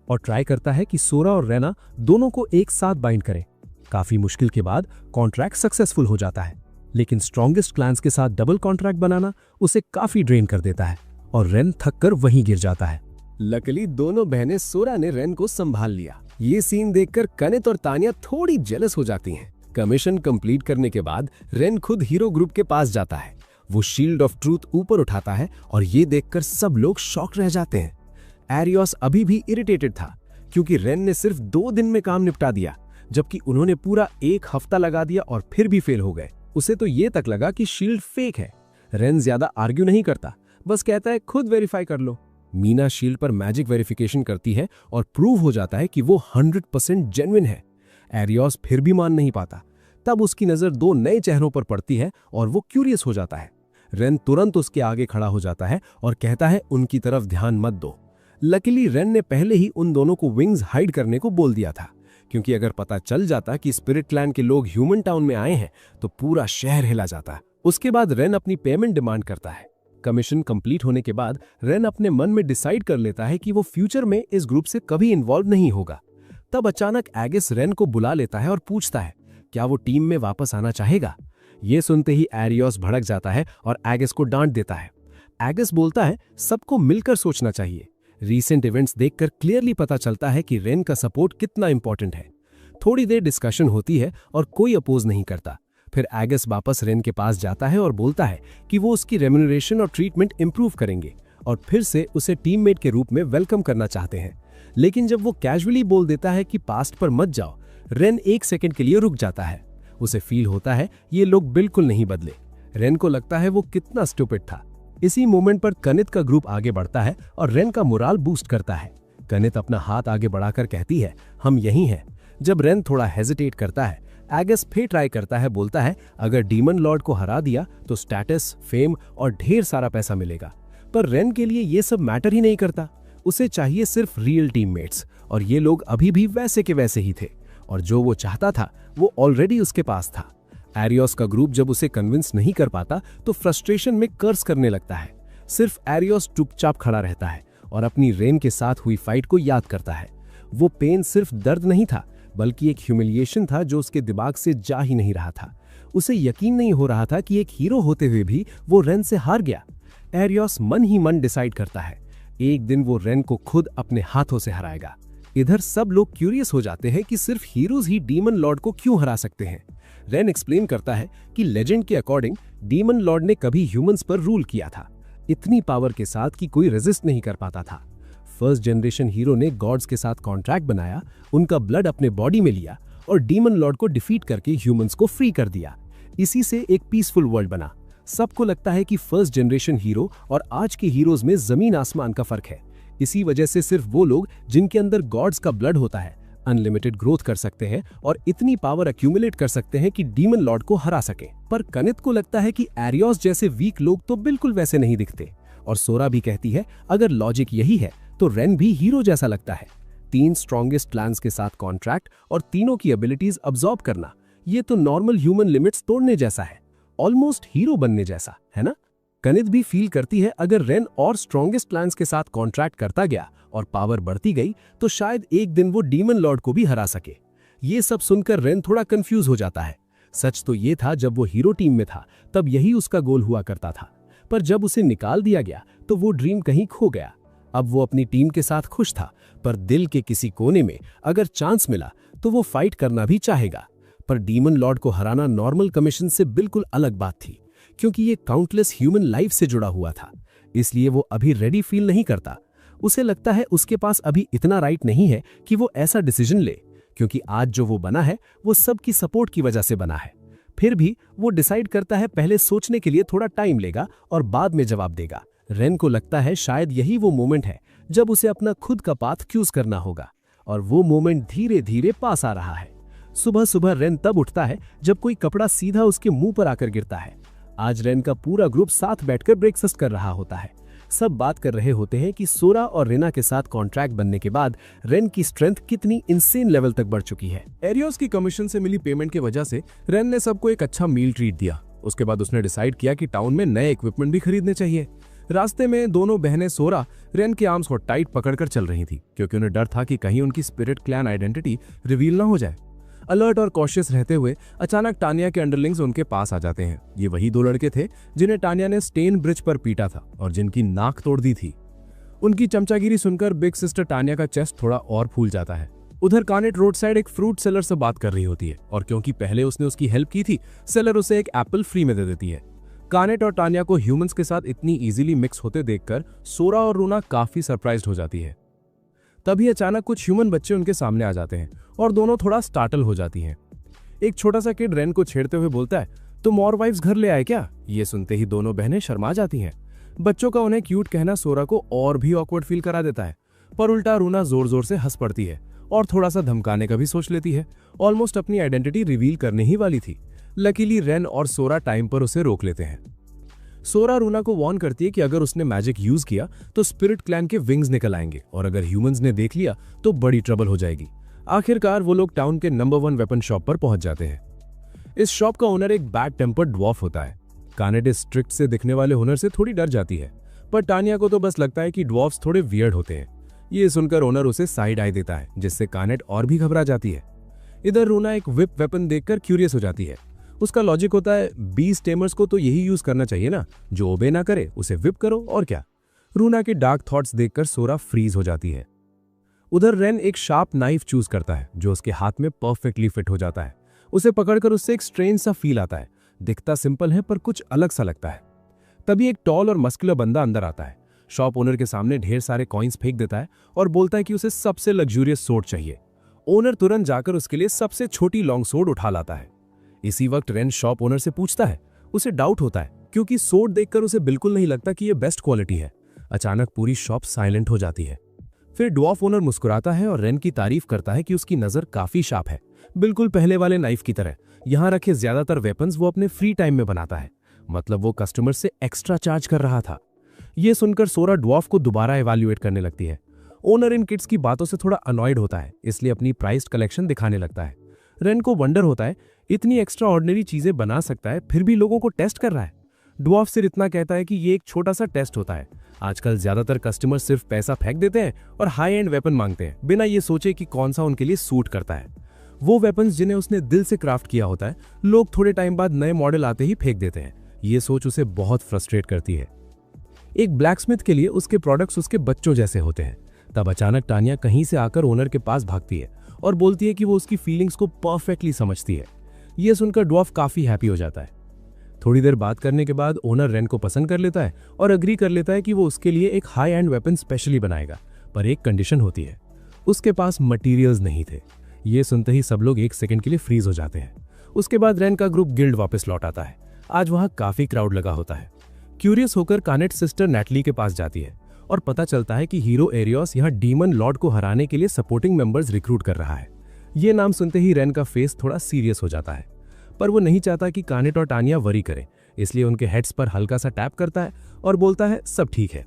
और ट्राई करता है कि सोरा और रेना दोनों को एक साथ बाइंड करे। काफी मुश्किल के बाद कॉन्ट्रैक्ट सक्सेसफुल हो जाता है, लेकिन स्ट्रॉन्गेस्ट क्लैंस के साथ डबल कॉन्ट्रैक्ट बनाना उसे काफी ड्रेन कर देता है और रेन थक कर वहीं गिर जाता है। लकीली दोनों बहनें सोरा ने रेन को संभाल लिया। ये सीन देखकर कनित और तानिया थोड़ी जेलस हो जाती हैं। कमीशन कंप्लीट करने के बाद रेन खुद हीरो ग्रुप के पास जाता है। वो शील्ड ऑफ ट्रूथ ऊपर उठाता है और ये देखकर सब लोग शॉक रह जाते हैं। एरियोस अभी भी इरिटेटेड था क्योंकि रेन ने सिर्फ 2 दिन में काम निपटा दिया, जबकि उन्होंने पूरा 1 हफ्ता लगा दिया और फिर भी फेल हो गए। उसे तो ये तक लगा कि शील्ड फेक है। रेन ज्यादा आर्ग्यू नहीं करता, बस कहता है खुद वेरीफाई कर लो। मीना शील्ड पर मैजिक वेरिफिकेशन करती है और प्रूव हो जाता है कि वो 100% जेन्युइन है। एरियोस फिर भी मान नहीं पाता। तब उसकी नजर 2 नए चेहरों पर पड़ती है और वो क्यूरियस हो जाता है। रेन तुरंत उसके आगे खड़ा हो जाता है और कहता है उनकी तरफ ध्यान मत दो। लकीली रेन ने पहले ही उन दोनों को विंग्स हाइड करने को बोल दिया था, क्योंकि अगर पता चल जाता कि स्पिरिट क्लैन के लोग ह्यूमन टाउन में आए हैं तो पूरा शहर हिला जाता। उसके बाद रेन अपनी पेमेंट डिमांड करता है। कमीशन कंप्लीट होने के बाद रेन अपने मन में डिसाइड कर लेता है कि वो फ्यूचर में इस ग्रुप से कभी इन्वॉल्व नहीं होगा। तब अचानक एगिस रेन को बुला लेता है और पूछता है क्या वो टीम में वापस आना चाहेगा। ये सुनते ही एरियोस भड़क जाता है और एगिस को डांट देता है। एगिस बोलता है सबको मिलकर सोचना चाहिए। रीसेंट इवेंट्स देखकर क्लियरली पता चलता है कि रेन का सपोर्ट कितना इंपॉर्टेंट है। थोड़ी देर डिस्कशन होती है और कोई अपोज नहीं करता। फिर एगिस वापस रेन के पास जाता है और बोलता है कि वो उसकी रेम्यूनरेशन और ट्रीटमेंट इंप्रूव करेंगे और फिर से उसे टीममेट के रूप में वेलकम करना चाहते हैं। लेकिन जब वो कैजुअली बोल देता है कि पास्ट पर मत जाओ, रेन 1 सेकंड के लिए रुक जाता है। उसे फील होता है ये लोग बिल्कुल नहीं बदले। रेन को लगता है वो कितना स्टूपिड था। इसी मोमेंट पर कनित का ग्रुप आगे बढ़ता है और रेन का मोराल बूस्ट करता है। कनित अपना हाथ आगे बढ़ाकर कहती है हम यहीं हैं। जब रेन थोड़ा हेजिटेट करता है, एगिस फिर ट्राई करता है। बोलता है अगर डीमन लॉर्ड को हरा दिया तो स्टेटस, फेम और ढेर सारा पैसा मिलेगा। पर रेन के लिए ये सब मैटर ही नहीं करता। उसे चाहिए सिर्फ रियल टीममेट्स, और ये लोग अभी भी वैसे के वैसे ही थे और जो वो चाहता था वो ऑलरेडी उसके पास था। एरियोस का ग्रुप जब उसे कन्विंस नहीं कर पाता तो फ्रस्ट्रेशन में कर्स करने लगता है। सिर्फ एरियोस चुपचाप खड़ा रहता है और अपनी रेन के साथ हुई फाइट को याद करता है। वो पेन सिर्फ दर्द नहीं था, बल्कि एक ह्यूमिलिएशन था जो उसके दिमाग से जा ही नहीं रहा था। उसे यकीन नहीं हो रहा था कि एक हीरो होते हुए भी वो रेन से हार गया। एरियोस मन ही मन डिसाइड करता है एक दिन वो रेन को खुद अपने हाथों से हराएगा। इधर सब लोग क्यूरियस हो जाते हैं कि सिर्फ हीरोज ही डीमन लॉर्ड को क्यों हरा सकते हैं। रेन एक्सप्लेन करता है कि लेजेंड के अकॉर्डिंग डीमन लॉर्ड ने कभी ह्यूमंस पर रूल किया था, इतनी पावर के साथ कि कोई रेजिस्ट नहीं कर पाता था। फर्स्ट जनरेशन हीरो ने गॉड्स के साथ कॉन्ट्रैक्ट बनाया, उनका ब्लड अपने बॉडी में लिया और डीमन लॉर्ड को डिफीट करके ह्यूमंस को फ्री कर दिया। इसी से एक पीसफुल वर्ल्ड बना। सबको लगता है कि फर्स्ट जनरेशन हीरो और आज के हीरोज में जमीन आसमान का फर्क है। इसी वजह से सिर्फ वो लोग जिनके अंदर गॉड्स का ब्लड होता है अनलिमिटेड ग्रोथ कर सकते हैं और इतनी पावर एक्यूमुलेट कर सकते हैं कि डीमन लॉर्ड को हरा सके। पर कनित को लगता है कि एरियोस जैसे वीक लोग तो बिल्कुल वैसे नहीं दिखते। और सोरा भी कहती है अगर लॉजिक यही है तो रेन भी हीरो जैसा लगता है। 3 स्ट्रॉन्गेस्ट क्लैंस के साथ कॉन्ट्रैक्ट और तीनों की एबिलिटीज अब्सॉर्ब करना, ये तो नॉर्मल ह्यूमन लिमिट्स तोड़ने जैसा है, ऑलमोस्ट हीरो बनने जैसा है ना। कनित भी फील करती है अगर रेन और स्ट्रॉन्गेस्ट क्लैंस के साथ कॉन्ट्रैक्ट करता गया और पावर बढ़ती गई तो शायद एक दिन वो डीमन लॉर्ड को भी हरा सके। ये सब सुनकर रेन थोड़ा कंफ्यूज हो जाता है। सच तो ये था जब वो हीरो टीम में था तब यही उसका गोल हुआ करता था, पर जब उसे निकाल दिया गया तो वो ड्रीम कहीं खो गया। अब वो अपनी टीम के साथ खुश था, पर दिल के किसी कोने में अगर चांस मिला तो वो फाइट करना भी चाहेगा। पर डीमन लॉर्ड को हराना नॉर्मल कमीशन से बिल्कुल अलग बात थी, क्योंकि ये काउंटलेस ह्यूमन लाइफ से जुड़ा हुआ था। इसलिए वो अभी रेडी फील नहीं करता। उसे लगता है उसके पास अभी इतना राइट नहीं है कि वो ऐसा डिसीजन ले, क्योंकि आज जो वो बना है वो सबकी सपोर्ट की वजह से बना है। फिर भी वो डिसाइड करता है पहले सोचने के लिए थोड़ा टाइम लेगा और बाद में जवाब देगा। रेन को लगता है शायद यही वो मोमेंट है जब उसे अपना खुद का पाथ चूज करना होगा, और वो मोमेंट धीरे धीरे पास आ रहा है। सुबह सुबह रेन तब उठता है जब कोई कपड़ा सीधा उसके मुंह पर आकर गिरता है। आज रेन का पूरा ग्रुप साथ बैठकर ब्रेकफास्ट कर रहा होता है। सब बात कर रहे होते हैं कि सोरा और रेना के साथ कॉन्ट्रैक्ट बनने के बाद रेन की स्ट्रेंथ कितनी इंसेन लेवल तक बढ़ चुकी है। एरियोस की कमीशन से मिली पेमेंट की वजह से रेन ने सबको एक अच्छा मील ट्रीट दिया। उसके बाद उसने डिसाइड किया कि टाउन में नए इक्विपमेंट भी खरीदने चाहिए। रास्ते में दोनों बहनें सोरा रेन के आर्म्स को टाइट पकड़कर चल रही थी, क्योंकि उन्हें डर था कि कहीं उनकी स्पिरिट क्लैन आइडेंटिटी रिवील ना हो जाए। अलर्ट और कॉशियस रहते हुए अचानक टानिया के अंडरलिंग्स उनके पास आ जाते हैं। ये वही 2 लड़के थे जिन्हें टानिया ने स्टेन ब्रिज पर पीटा था और जिनकी नाक तोड़ दी थी। उनकी चमचागिरी सुनकर बिग सिस्टर टानिया का चेस्ट थोड़ा और फूल जाता है। उधर कानेट रोड साइड एक फ्रूट सेलर से बात कर रही होती है, और क्योंकि पहले उसने उसकी हेल्प की थी, सेलर उसे एक एप्पल फ्री में दे देती है। कानेट और टानिया को ह्यूमंस के साथ इतनी इजीली मिक्स होते देखकर सोरा और रूना काफी सरप्राइज्ड हो जाती है। तभी अचानक कुछ ह्यूमन बच्चे उनके सामने आ जाते हैं और दोनों थोड़ा स्टार्टल हो जाती हैं। एक छोटा सा किड रेन को छेड़ते हुए बोलता है, तुम और वाइफ्स घर ले आए क्या? ये सुनते ही दोनों बहनें शर्मा जाती हैं। बच्चों का उन्हें क्यूट कहना सोरा को और भी ऑकवर्ड फील करा देता है, पर उल्टा रूना जोर जोर से हंस पड़ती है और थोड़ा सा धमकाने का भी सोच लेती है। ऑलमोस्ट अपनी आइडेंटिटी रिवील करने ही वाली थी। लकीली रेन और सोरा टाइम पर उसे रोक लेते हैं। सोरा रूना को वार्न करती है कि अगर उसने मैजिक यूज किया तो स्पिरिट क्लैन के विंग्स निकल आएंगे, और अगर ह्यूमंस ने देख लिया तो बड़ी ट्रबल हो जाएगी। आखिरकार वो लोग टाउन के नंबर 1 वेपन शॉप पर पहुंच जाते हैं। इस शॉप का ओनर एक बैड टेम्पर्ड ड्वार्फ होता है। कानेट इस स्ट्रिक्ट से दिखने वाले ओनर से थोड़ी डर जाती है, पर टानिया को तो बस लगता है कि ड्वार्फ्स थोड़े वियर्ड होते हैं। ये सुनकर ओनर उसे साइड आई देता है, जिससे कानेट और भी घबरा जाती है। इधर रूना एक विप वेपन देखकर क्यूरियस हो जाती है। उसका लॉजिक होता है, बीस टेमर्स को तो यही यूज करना चाहिए ना, जो ओबे ना करे उसे विप करो और क्या। रूना के डार्क थॉट्स देखकर सोरा फ्रीज हो जाती है। उधर रेन एक शार्प नाइफ चूज करता है जो उसके हाथ में परफेक्टली फिट हो जाता है। उसे पकड़कर उससे एक स्ट्रेंज सा फील आता है। दिखता सिंपल है पर कुछ अलग सा लगता है। तभी एक टॉल और मस्कुलर बंदा अंदर आता है। शॉप ओनर के सामने ढेर सारे कॉइन्स फेंक देता है और बोलता है कि उसे सबसे लग्जूरियस सोर्ड चाहिए। ओनर तुरंत जाकर उसके लिए सबसे छोटी लॉन्ग सोर्ड उठा लाता है। इसी वक्त रेन शॉप ओनर से पूछता है। उसे डाउट होता है क्योंकि सोर्ड देखकर उसे बिल्कुल नहीं लगता कि यह बेस्ट क्वालिटी है। अचानक पूरी शॉप साइलेंट हो जाती है। फिर ड्वार्फ ओनर मुस्कुराता है और रेन की तारीफ करता है कि उसकी नजर काफी शार्प है, बिल्कुल पहले वाले नाइफ की तरह। यहाँ रखे ज्यादातर वेपन्स वो अपने फ्री टाइम में बनाता है, मतलब वो कस्टमर से एक्स्ट्रा चार्ज कर रहा था। ये सुनकर सोरा ड्वार्फ को दोबारा इवैल्यूएट करने लगती है। ओनर इन किड्स की बातों से थोड़ा अनॉयड होता है, इसलिए अपनी प्राइस्ड कलेक्शन दिखाने लगता है। रेन को वंडर होता है, इतनी एक्स्ट्रा ऑर्डिनरी चीजें बना सकता है फिर भी लोगों को टेस्ट कर रहा है। ड्वार्फ सिर्फ इतना कहता है कि ये एक छोटा सा टेस्ट होता है। आजकल ज्यादातर कस्टमर सिर्फ पैसा फेंक देते हैं और हाई एंड वेपन मांगते हैं, बिना ये सोचे कि कौन सा उनके लिए सूट करता है। वो वेपन्स जिन्हें उसने दिल से क्राफ्ट किया होता है, लोग थोड़े टाइम बाद नए मॉडल आते ही फेंक देते हैं। ये सोच उसे बहुत फ्रस्ट्रेट करती है। एक ब्लैकस्मिथ के लिए उसके प्रोडक्ट्स उसके बच्चों जैसे होते हैं। तब अचानक टानिया कहीं से आकर ओनर के पास भागती है और बोलती है कि वो उसकी फीलिंग्स को परफेक्टली समझती है। यह सुनकर ड्वार्फ काफी हैप्पी हो जाता है। थोड़ी देर बात करने के बाद ओनर रेन को पसंद कर लेता है और अग्री कर लेता है कि वो उसके लिए एक हाई एंड वेपन स्पेशली बनाएगा, पर एक कंडीशन होती है, उसके पास मटेरियल्स नहीं थे। ये सुनते ही सब लोग 1 सेकंड के लिए फ्रीज हो जाते हैं। उसके बाद रेन का ग्रुप गिल्ड वापस लौट आता है। आज वहां काफी क्राउड लगा होता है। क्यूरियस होकर कानेट सिस्टर नैटली के पास जाती है और पता चलता है कि हीरो एरियोस यहाँ डीमन लॉर्ड को हराने के लिए सपोर्टिंग मेंबर्स रिक्रूट कर रहा है। ये नाम सुनते ही रेन का फेस थोड़ा सीरियस हो जाता है, पर वो नहीं चाहता कि कानेट और टानिया वरी करें, इसलिए उनके हेड्स पर हल्का सा टैप करता है और बोलता है सब ठीक है।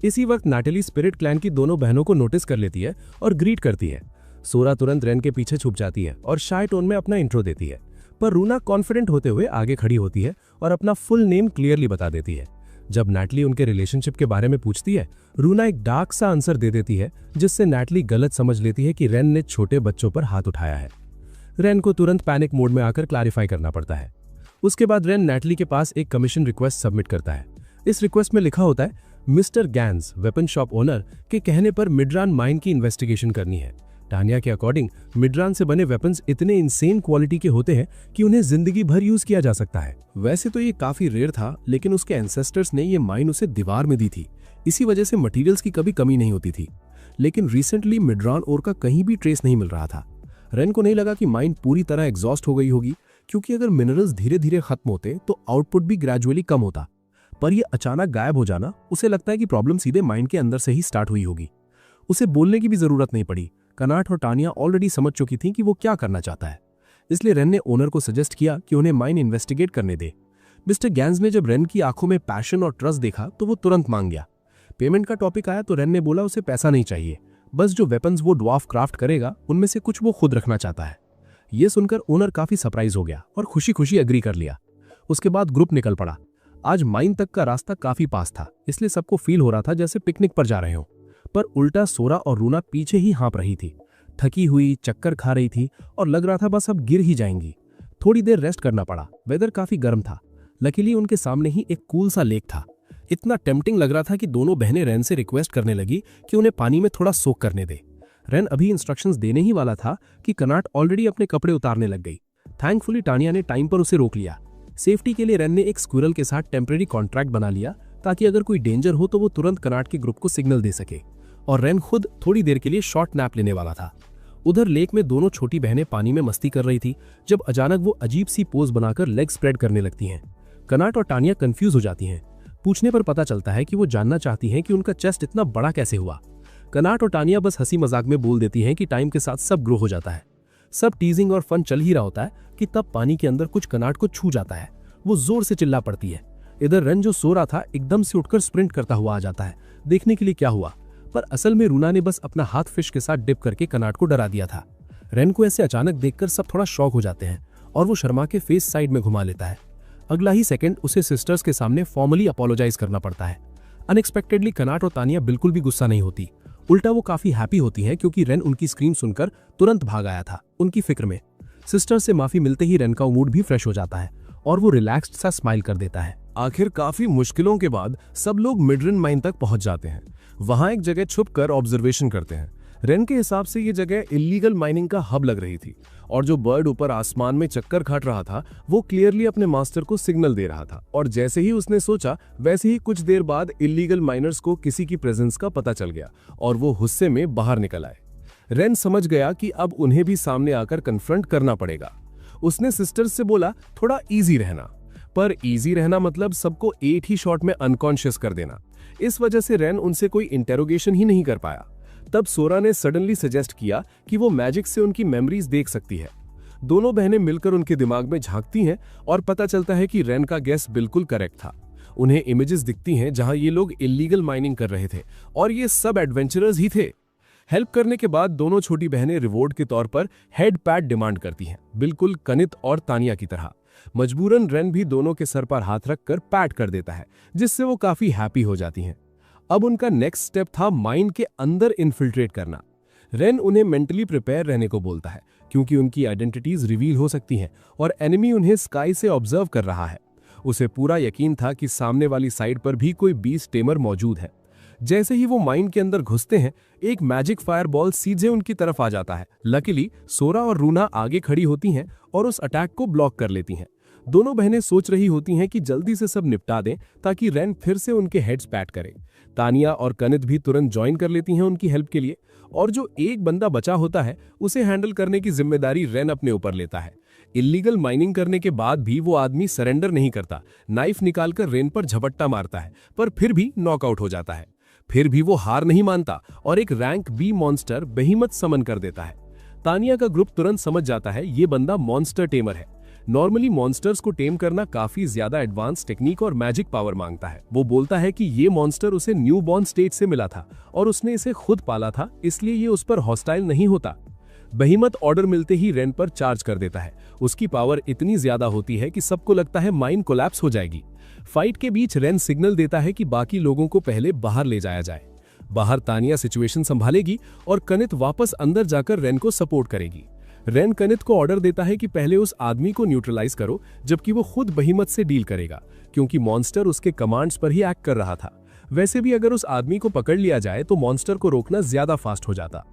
इसी वक्त नैटली स्पिरिट क्लैन की दोनों बहनों को नोटिस कर लेती है और ग्रीट करती है। सोरा तुरंत रेन के पीछे छुप जाती है और शाय टोन में अपना इंट्रो देती है, पर रूना कॉन्फिडेंट होते हुए आगे खड़ी होती है और अपना फुल नेम क्लियरली बता देती है। जब नैटली उनके रिलेशनशिप के बारे में पूछती है, रूना एक डार्क सा आंसर दे देती है, जिससे नैटली गलत समझ लेती है कि रेन ने छोटे बच्चों पर हाथ उठाया है। रेन को तुरंत पैनिक मोड में आकर क्लैरिफाई करना पड़ता है। उसके बाद रेन नैटली के पास एक कमीशन रिक्वेस्ट सबमिट करता है। इस रिक्वेस्ट में लिखा होता है, mister gas weapon shop owner के कहने पर मिडरान माइन की इन्वेस्टिगेशन करनी है। टानिया के अकॉर्डिंग मिडरान से बने वेपन्स इतने इंसेन क्वालिटी के होते हैं कि उन्हें जिंदगी भर यूज किया जा सकता है। वैसे तो ये काफी रेयर था, लेकिन उसके एंसेस्टर्स ने ये माइन उसे दीवार में दी थी, इसी वजह से मटेरियल्स की कभी कमी नहीं होती थी। लेकिन रिसेंटली मिडरान ओर का कहीं भी ट्रेस नहीं मिल रहा था। रेन को नहीं लगा कि माइन पूरी तरह एग्जॉस्ट हो गई होगी, क्योंकि अगर मिनरल्स धीरे धीरे खत्म होते तो आउटपुट भी ग्रेजुअली कम होता, पर यह अचानक गायब हो जाना, उसे लगता है कि प्रॉब्लम सीधे माइन के अंदर से ही स्टार्ट हुई होगी। उसे बोलने की भी जरूरत नहीं पड़ी, कनाट और टानिया ऑलरेडी समझ चुकी थी कि वो क्या करना चाहता है। इसलिए रेन ने ओनर को सजेस्ट किया कि उन्हें माइन इन्वेस्टिगेट करने दे। मिस्टर गैंस ने जब रेन की आंखों में पैशन और ट्रस्ट देखा तो वो तुरंत मांग गया। पेमेंट का टॉपिक आया तो रेन ने बोला उसे पैसा नहीं चाहिए, बस जो वेपन्स वो ड्वार्फ क्राफ्ट करेगा उनमें से कुछ वो खुद रखना चाहता है। ये सुनकर ओनर काफी सरप्राइज हो गया और खुशी खुशी एग्री कर लिया। उसके बाद ग्रुप निकल पड़ा। आज माइन तक का रास्ता काफी पास था, इसलिए सबको फील हो रहा था जैसे पिकनिक पर जा रहे हो, पर उल्टा सोरा और रूना पीछे ही हाँप रही थी। थकी हुई, चक्कर खा रही थी और लग रहा था बस अब गिर ही जाएंगी। थोड़ी देर रेस्ट करना पड़ा। वेदर काफी गर्म था। लकीली उनके सामने ही एक कूल सा लेक था। इतना टेम्पटिंग लग रहा था कि दोनों बहनें रेन से रिक्वेस्ट करने लगी कि उन्हें पानी में थोड़ा सोक करने दे। रेन अभी इंस्ट्रक्शंस देने ही वाला था कि कनाट ऑलरेडी अपने कपड़े उतारने लग गई। थैंकफुली टानिया ने टाइम पर उसे रोक लिया। सेफ्टी के लिए रेन ने एक स्क्विरल के साथ टेम्परेरी कॉन्ट्रैक्ट बना लिया, ताकि अगर कोई डेंजर हो तो वो तुरंत कनाट के ग्रुप को सिग्नल दे सके। और रेन खुद थोड़ी देर के लिए शॉर्ट नैप लेने वाला था। उधर लेक में दोनों छोटी बहनें पानी में मस्ती कर रही थी, जब अचानक वो अजीब सी पोज बनाकर लेग स्प्रेड करने लगती हैं। कनाट और टानिया कंफ्यूज हो जाती हैं। पूछने पर पता चलता है कि वो जानना चाहती हैं कि उनका चेस्ट इतना बड़ा कैसे हुआ। कनाट और टानिया बस हंसी मजाक में बोल देती हैं कि टाइम के साथ सब ग्रो हो जाता है। सब टीजिंग और फन चल ही रहा होता है कि तब पानी के अंदर कुछ कनाट को छू जाता है। वो जोर से चिल्ला पड़ती है। इधर रेन जो सो रहा था एकदम से उठकर स्प्रिंट करता हुआ आ जाता है, देखने के लिए क्या हुआ, पर असल में रूना ने बस अपना हाथ फिश के साथ डिप करके कनाट को डरा दिया था। रेन को ऐसे अचानक देखकर सब थोड़ा शॉक हो जाते हैं और वो शर्मा के फेस साइड में घुमा लेता है। अगला ही सेकंड उसे सिस्टर्स के सामने फॉर्मली अपोलोजाइज करना पड़ता है। अनएक्सपेक्टेडली कनाट और तानिया बिल्कुल भी गुस्सा नहीं होती, उल्टा वो काफी हैप्पी होती हैं क्योंकि रेन उनकी स्क्रीम सुनकर तुरंत भाग आया था उनकी फिक्र में। सिस्टर से माफी मिलते ही रेन का मूड भी फ्रेश हो जाता है और वो रिलैक्स्ड सा स्माइल कर देता है। आखिर काफी मुश्किलों के बाद सब लोग मिडरन माइन तक पहुंच जाते हैं। वहां एक जगह छुपकर ऑब्जर्वेशन करते हैं। रेन के हिसाब से ये जगह इलीगल माइनिंग का हब लग रही थी और जो बर्ड ऊपर आसमान में चक्कर काट रहा था वो क्लियरली अपने मास्टर को सिग्नल दे रहा था। और जैसे ही उसने सोचा वैसे ही कुछ देर बाद इलीगल माइनर्स को किसी की प्रेजेंस का पता चल गया और वो गुस्से में बाहर निकल आए। रेन समझ गया कि अब उन्हें भी सामने आकर कन्फ्रंट करना पड़ेगा। उसने सिस्टर्स से बोला थोड़ा इजी रहना, पर इजी रहना मतलब सबको एक ही शॉट में अनकॉन्शियस कर देना। इस वजह से रेन उनसे कोई इंटेरोगेशन ही नहीं कर पाया। तब सोरा ने सडनली सजेस्ट किया कि वो मैजिक से उनकी मेमोरीज देख सकती है। दोनों बहनें मिलकर उनके दिमाग में झांकती हैं और पता चलता है कि रेन का गेस बिल्कुल करेक्ट था। उन्हें इमेजेस दिखती हैं जहां ये लोग इलीगल माइनिंग कर रहे थे और ये सब एडवेंचरर्स ही थे। हेल्प करने के बाद दोनों छोटी बहनें रिवॉर्ड के तौर पर हेड पैड डिमांड करती हैं, बिल्कुल कनित और तानिया की तरह। मजबूरन रेन भी दोनों के सर पर हाथ रखकर पैड कर देता है, जिससे वो काफी हैप्पी हो जाती हैं। अब उनका नेक्स्ट स्टेप था माइंड के अंदर इन्फिल्ट्रेट करना। रेन उन्हें मेंटली प्रिपेयर रहने को बोलता है क्योंकि उनकी आइडेंटिटीज रिवील हो सकती हैं और एनिमी उन्हें स्काई से ऑब्जर्व कर रहा है। उसे पूरा यकीन था कि सामने वाली साइड पर भी कोई बीस्ट टेमर मौजूद है। जैसे ही वो माइंड के अंदर घुसते हैं एक मैजिक फायरबॉल सीधे उनकी तरफ आ जाता है। लकीली सोरा और रूना आगे खड़ी होती हैं और उस अटैक को ब्लॉक कर लेती हैं। दोनों बहनें सोच रही होती हैं कि जल्दी से सब निपटा दें ताकि रेन फिर से उनके हेड्स पैट करे। तानिया और कनित भी तुरंत ज्वाइन कर लेती हैं उनकी हेल्प के लिए, और जो एक बंदा बचा होता है उसे हैंडल करने की जिम्मेदारी रेन अपने ऊपर लेता है। इल्लीगल माइनिंग करने के बाद भी वो आदमी सरेंडर नहीं करता, नाइफ निकालकर रेन पर झपट्टा मारता है, पर फिर भी नॉकआउट हो जाता है। फिर भी वो हार नहीं मानता और एक रैंक बी मॉन्स्टर बेहीमत समन कर देता है। तानिया का ग्रुप तुरंत समझ जाता है ये बंदा मॉन्स्टर टेमर है। नॉर्मली मॉन्स्टर्स को टेम करना काफी ज्यादा एडवांस टेक्निक और मैजिक पावर मांगता है। वो बोलता है कि ये मॉन्स्टर उसे न्यू बॉर्न स्टेट से मिला था और उसने इसे खुद पाला था, इसलिए ये उस पर हॉस्टाइल नहीं होता। बेहीमत ऑर्डर मिलते ही रेन पर चार्ज कर देता है। उसकी पावर इतनी ज्यादा होती है कि सबको लगता है माइन कोलैप्स हो जाएगी। फाइट के बीच रेन सिग्नल देता है कि बाकी लोगों को पहले बाहर ले जाया जाए। बाहर तानिया सिचुएशन संभालेगी और कनित वापस अंदर जाकर रेन को सपोर्ट करेगी। रेन कनित को ऑर्डर देता है कि पहले उस आदमी को न्यूट्रलाइज करो, जबकि वो खुद बेहीमत से डील करेगा, क्योंकि मॉन्स्टर उसके कमांड्स पर ही एक्ट कर रहा था। वैसे भी अगर उस आदमी को पकड़ लिया जाए तो मॉन्स्टर को रोकना ज्यादा फास्ट हो जाता।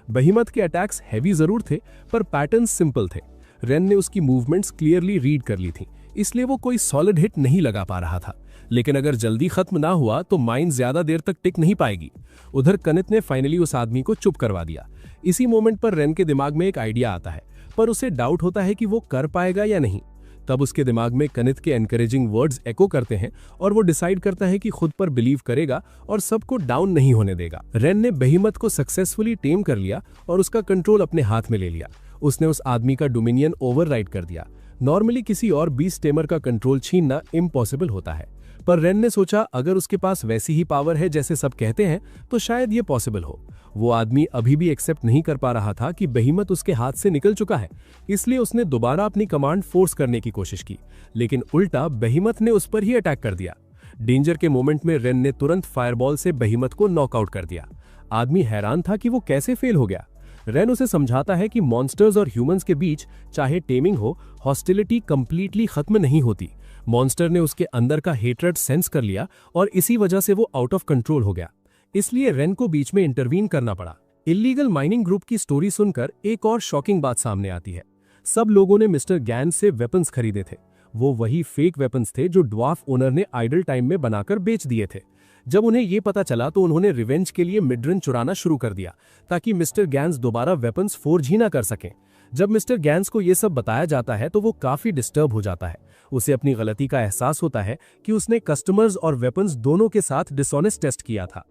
बेहीमत के अटैक्स हैवी जरूर थे, पर पैटर्न सिंपल थे। रेन ने उसकी मूवमेंट्स क्लियरली रीड कर ली थी, इसलिए वो कोई सॉलिड हिट नहीं लगा पा रहा था। लेकिन अगर जल्दी खत्म ना हुआ तो माइन ज्यादा देर तक टिक नहीं पाएगी। उधर कनित ने फाइनली उस आदमी को चुप करवा दिया। इसी मोमेंट पर रेन के दिमाग में एक आइडिया आता है, पर उसे डाउट होता है कि वो कर पाएगा या नहीं। तब उसके दिमाग में कनित के एनकरेजिंग वर्ड्स एको करते हैं और वो डिसाइड करता है कि खुद पर बिलीव करेगा और सबको डाउन नहीं होने देगा। रेन ने बेहीमत को सक्सेसफुली टेम कर लिया और उसका कंट्रोल अपने हाथ में ले लिया। उसने उस आदमी का डोमिनियन ओवरराइड कर दिया। नॉर्मली किसी और बीस्ट टेमर का कंट्रोल छीनना इम्पॉसिबल होता है, पर रेन ने सोचा अगर उसके पास वैसी ही पावर है जैसे सब कहते हैं तो शायद ये पॉसिबल हो। वो आदमी अभी भी एक्सेप्ट नहीं कर पा रहा था कि बेहीमत उसके हाथ से निकल चुका है, इसलिए उसने दोबारा अपनी कमांड फोर्स करने की कोशिश की, लेकिन उल्टा बेहीमत ने उस पर ही अटैक कर दिया। डेंजर के मोमेंट में रेन ने तुरंत फायरबॉल से बेहीमत को नॉकआउट कर दिया। आदमी हैरान था कि वो कैसे फेल हो गया। रेन उसे समझाता है कि मॉन्स्टर्स और ह्यूमंस के बीच चाहे टेमिंग हो, हॉस्टिलिटी कंप्लीटली खत्म नहीं होती। मॉन्स्टर ने उसके अंदर का हेट्रेड सेंस कर लिया और इसी वजह से वो आउट ऑफ कंट्रोल हो गया, इसलिए रेन को बीच में इंटरवीन करना पड़ा। इल्लीगल माइनिंग ग्रुप की स्टोरी सुनकर एक और शॉकिंग बात सामने आती है। सब लोगों ने मिस्टर गैंस से वेपन्स खरीदे थे। वो वही फेक वेपन्स थे जो ड्वार्फ ओनर ने आइडल टाइम में बनाकर बेच दिए थे। जब उन्हें ये पता चला तो उन्होंने रिवेंज के लिए मिडरन चुराना शुरू कर दिया, ताकि मिस्टर गैंस दोबारा वेपन्स फोर्ज ही ना कर सकें। जब मिस्टर गैंस को ये सब बताया जाता है तो वो काफी डिस्टर्ब हो जाता है। उसे अपनी गलती का एहसास होता है कि उसने कस्टमर्स और वेपन्स दोनों के साथ डिसऑनेस्ट टेस्ट किया था।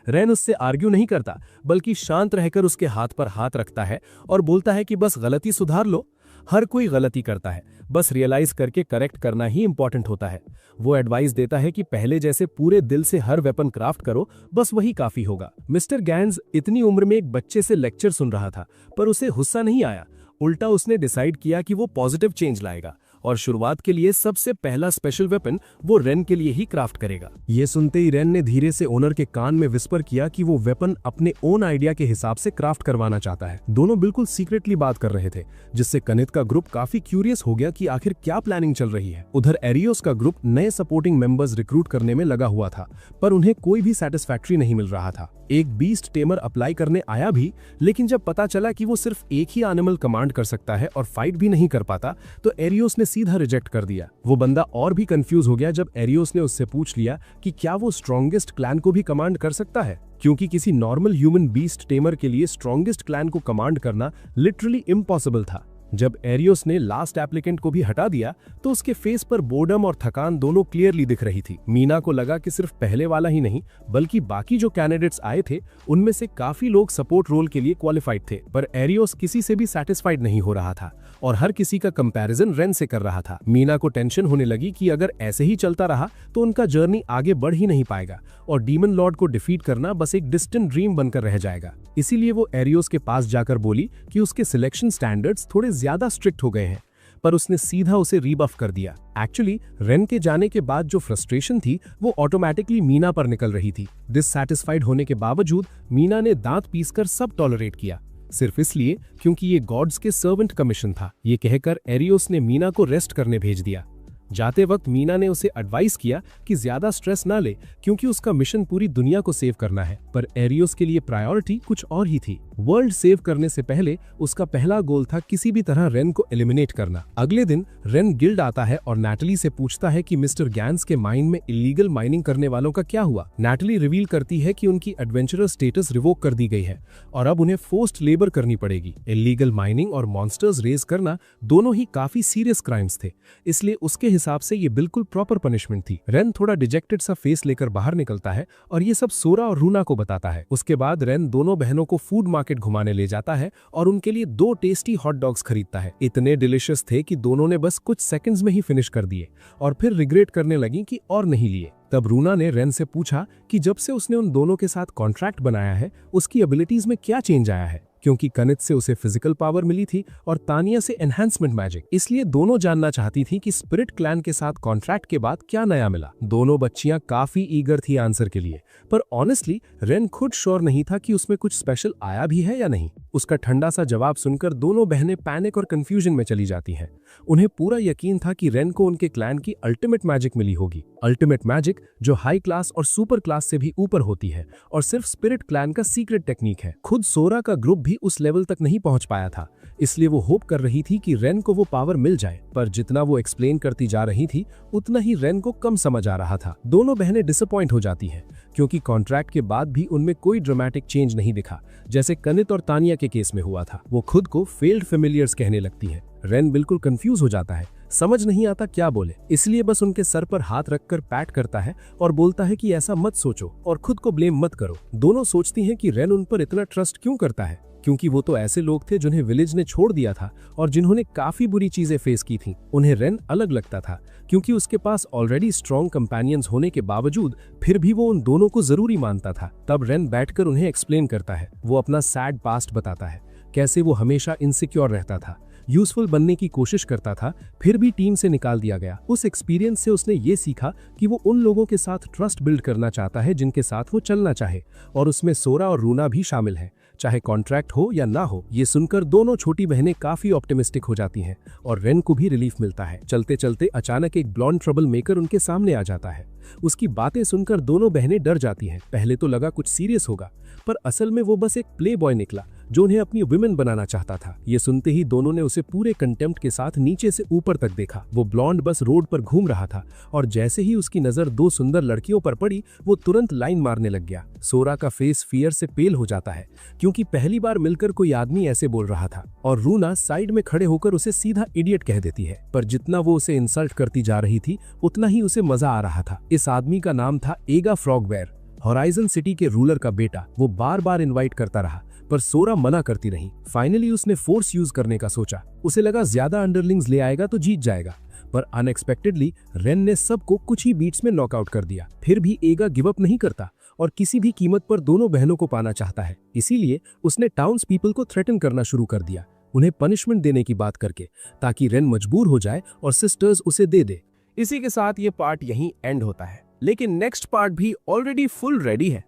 रेन उससे आर्ग्यू नहीं करता, बल्कि शांत रहकर उसके हाथ पर हाथ रखता है और बोलता है कि बस गलती सुधार लो। हर कोई गलती करता है, बस रियलाइज करके करेक्ट करना ही इंपॉर्टेंट होता है। वो एडवाइस देता है कि पहले जैसे पूरे दिल से हर वेपन क्राफ्ट करो, बस वही काफी होगा। मिस्टर गैंस इतनी उम्र में एक बच्चे से लेक्चर सुन रहा था, पर उसे गुस्सा नहीं आया। उल्टा उसने डिसाइड किया कि वो पॉजिटिव चेंज लाएगा और शुरुआत के लिए सबसे पहला स्पेशल वेपन वो रेन के लिए ही क्राफ्ट करेगा। ये सुनते ही रेन ने धीरे से ओनर के कान में विस्पर किया कि वो वेपन अपने ओन आइडिया के हिसाब से क्राफ्ट करवाना चाहता है। दोनों बिल्कुल सीक्रेटली बात कर रहे थे, जिससे कनित का ग्रुप काफी क्यूरियस हो गया कि आखिर क्या प्लानिंग चल रही है। उधर एरियोस का ग्रुप नए सपोर्टिंग मेंबर्स रिक्रूट करने में लगा हुआ था, पर उन्हें कोई भी सेटिस्फैक्ट्री नहीं मिल रहा था। एक बीस्ट टेमर अप्लाई करने आया भी, लेकिन जब पता चला कि वो सिर्फ एक ही एनिमल कमांड कर सकता है और फाइट भी नहीं कर पाता, तो एरियोस ने सीधा रिजेक्ट कर दिया। वो बंदा और भी कंफ्यूज हो गया जब एरियोस ने उससे पूछ लिया कि क्या वो स्ट्रॉन्गेस्ट क्लैन को भी कमांड कर सकता है, क्योंकि किसी नॉर्मल ह्यूमन बीस्ट टेमर के लिए स्ट्रॉन्गेस्ट क्लैन को कमांड करना लिटरली इम्पॉसिबल था। जब एरियोस ने लास्ट एप्लीकेंट को भी हटा दिया तो उसके फेस पर बोर्डम और थकान दोनों क्लियरली दिख रही थी। मीना को लगा कि सिर्फ पहले वाला ही नहीं, बल्कि बाकी जो कैंडिडेट्स आए थे उनमें से काफी लोग सपोर्ट रोल के लिए क्वालिफाइड थे, पर एरियोस किसी से भी सेटिस्फाइड नहीं हो रहा था और हर किसी का कंपैरिजन रेन से कर रहा था। मीना को टेंशन होने लगी कि अगर ऐसे ही चलता रहा तो उनका जर्नी आगे बढ़ ही नहीं पाएगा और डीमन लॉर्ड को डिफीट करना बस एक डिस्टेंट ड्रीम बनकर रह जाएगा। इसीलिए वो एरियोस के पास जाकर बोली कि उसके सिलेक्शन स्टैंडर्ड्स थोड़े ज्यादा स्ट्रिक्ट हो गए हैं, पर उसने सीधा उसे रीबफ कर दिया। एक्चुअली रेन के जाने के बाद जो फ्रस्ट्रेशन थी वो ऑटोमेटिकली मीना पर निकल रही थी। डिससैटिस्फाइड होने के बावजूद मीना ने दांत पीसकर सब टॉलरेट किया, सिर्फ इसलिए क्योंकि ये गॉड्स के सर्वेंट का मिशन था। ये कहकर एरियोस ने मीना को रेस्ट करने भेज दिया। जाते वक्त मीना ने उसे एडवाइस किया कि ज्यादा स्ट्रेस ना ले क्योंकि उसका मिशन पूरी दुनिया को सेव करना है, पर एरियोस के लिए प्रायोरिटी कुछ और ही थी। वर्ल्ड सेव करने से पहले उसका पहला गोल था किसी भी तरह रेन को एलिमिनेट करना। अगले दिन रेन गिल्ड आता है और नैटली से पूछता है कि मिस्टर गैंस के माइंड में इलीगल माइनिंग करने वालों का क्या हुआ। नैटली रिवील करती है कि उनकी एडवेंचरर स्टेटस रिवोक कर दी गई है और अब उन्हें फोर्स्ड लेबर करनी पड़ेगी। इलीगल माइनिंग और मॉन्स्टर्स रेज करना दोनों ही काफी सीरियस क्राइम्स थे, इसलिए उसके हिसाब से ये बिल्कुल प्रॉपर पनिशमेंट थी। रेन थोड़ा डिजेक्टेड सा फेस लेकर बाहर निकलता है और ये सब सोरा और रूना को बताता है। उसके बाद रेन दोनों बहनों को फूड मार्केट घुमाने ले जाता है और उनके लिए 2 टेस्टी हॉट डॉग्स खरीदता है। इतने डिलिशियस थे कि दोनों ने बस कुछ सेकंड्स में ही फिनिश कर दिए और फिर रिग्रेट करने लगी कि और नहीं लिए। तब रूना ने रेन से पूछा कि जब से उसने उन दोनों के साथ कॉन्ट्रैक्ट बनाया है उसकी एबिलिटीज में क्या चेंज आया है, क्योंकि कनित से उसे फिजिकल पावर मिली थी और तानिया से एनहांसमेंट मैजिक। इसलिए दोनों जानना चाहती थी कि स्पिरिट क्लैन के साथ कॉन्ट्रैक्ट के बाद क्या नया मिला। दोनों बच्चियां काफी ईगर थी आंसर के लिए, पर ऑनेस्टली रेन खुद श्योर नहीं था कि उसमें कुछ स्पेशल आया भी है या नहीं। उसका ठंडा सा जवाब सुनकर दोनों बहनें पैनिक और कंफ्यूजन में चली जाती हैं। उन्हें पूरा यकीन था कि रेन को उनके क्लैन की अल्टीमेट मैजिक मिली होगी, अल्टीमेट मैजिक जो हाई क्लास और सुपर क्लास से भी ऊपर होती है और सिर्फ स्पिरिट क्लैन का सीक्रेट टेक्निक है। खुद सोरा का ग्रुप भी उस लेवल तक नहीं पहुंच पाया था, इसलिए वो होप कर रही थी कि रेन को वो पावर मिल जाए, पर जितना वो एक्सप्लेन करती जा रही थी उतना ही रेन को कम समझ आ रहा था। दोनों बहनें डिसअपॉइंट हो जाती हैं क्योंकि कॉन्ट्रैक्ट के बाद भी उनमें कोई ड्रामेटिक चेंज नहीं दिखा, जैसे कनित और तानिया के केस में हुआ था। वो खुद को फेल्ड फेमिलियर्स कहने लगती हैं। रेन बिल्कुल कंफ्यूज हो जाता है, समझ नहीं आता क्या बोले, इसलिए बस उनके सर पर हाथ रखकर पैट करता है और बोलता है कि ऐसा मत सोचो और खुद को ब्लेम मत करो। दोनों सोचती हैं कि रेन उन पर इतना ट्रस्ट क्यों करता है, क्योंकि वो तो ऐसे लोग थे जिन्हें विलेज ने छोड़ दिया था और जिन्होंने काफी बुरी चीजें फेस की थी। उन्हें रेन अलग लगता था क्योंकि उसके पास ऑलरेडी स्ट्रॉन्ग कंपेनियंस होने के बावजूद फिर भी वो उन दोनों को जरूरी मानता था। तब रेन बैठकर उन्हें एक्सप्लेन करता है। वो अपना सैड पास्ट बताता है, कैसे वो हमेशा इनसिक्योर रहता था, यूजफुल बनने की कोशिश करता था, फिर भी टीम से निकाल दिया गया। उस एक्सपीरियंस से उसने ये सीखा कि वो उन लोगों के साथ ट्रस्ट बिल्ड करना चाहता है जिनके साथ वो चलना चाहे, और उसमें सोरा और रूना भी शामिल है, चाहे कॉन्ट्रैक्ट हो या ना हो। ये सुनकर दोनों छोटी बहनें काफी ऑप्टिमिस्टिक हो जाती हैं और रेन को भी रिलीफ मिलता है। चलते चलते अचानक एक ब्लॉन्ड ट्रबल मेकर उनके सामने आ जाता है। उसकी बातें सुनकर दोनों बहनें डर जाती हैं। पहले तो लगा कुछ सीरियस होगा, पर असल में वो बस एक प्ले बॉय निकला जो उन्हें अपनी वुमेन बनाना चाहता था। ये सुनते ही दोनों ने उसे पूरे कंटेम्प्ट के साथ नीचे से ऊपर तक देखा। वो ब्लॉन्ड बस रोड पर घूम रहा था और जैसे ही उसकी नजर 2 सुंदर लड़कियों पर पड़ी वो तुरंत लाइन मारने लग गया। सोरा का फेस फियर से पेल हो जाता है क्योंकि पहली बार मिलकर कोई आदमी ऐसे बोल रहा था, और रूना साइड में खड़े होकर उसे सीधा इडियट कह देती है। पर जितना वो उसे इंसल्ट करती जा रही थी उतना ही उसे मजा आ रहा था। इस आदमी का नाम था एगा फ्रॉगबेयर, होराइजन सिटी के रूलर का बेटा। वो बार बार इनवाइट करता रहा पर सोरा मना करती रही। फाइनली उसने फोर्स यूज करने का सोचा। उसे लगा ज्यादा अंडरलिंग्स ले आएगा तो जीत जाएगा, पर अनएक्सपेक्टेडली रेन ने सबको कुछ ही बीट्स में नॉकआउट कर दिया। फिर भी एगा गिव अप नहीं करता और किसी भी कीमत पर दोनों बहनों को पाना चाहता है। इसीलिए उसने टाउन्स पीपल को थ्रेटन करना शुरू कर दिया, उन्हें पनिशमेंट देने की बात करके, ताकि रेन मजबूर हो जाए और सिस्टर्स उसे दे दे। इसी के साथ ये पार्ट यहीं एंड होता है, लेकिन नेक्स्ट पार्ट भी ऑलरेडी फुल रेडी है।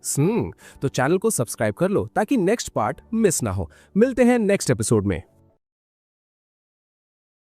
तो चैनल को सब्सक्राइब कर लो ताकि नेक्स्ट पार्ट मिस ना हो। मिलते हैं नेक्स्ट एपिसोड में।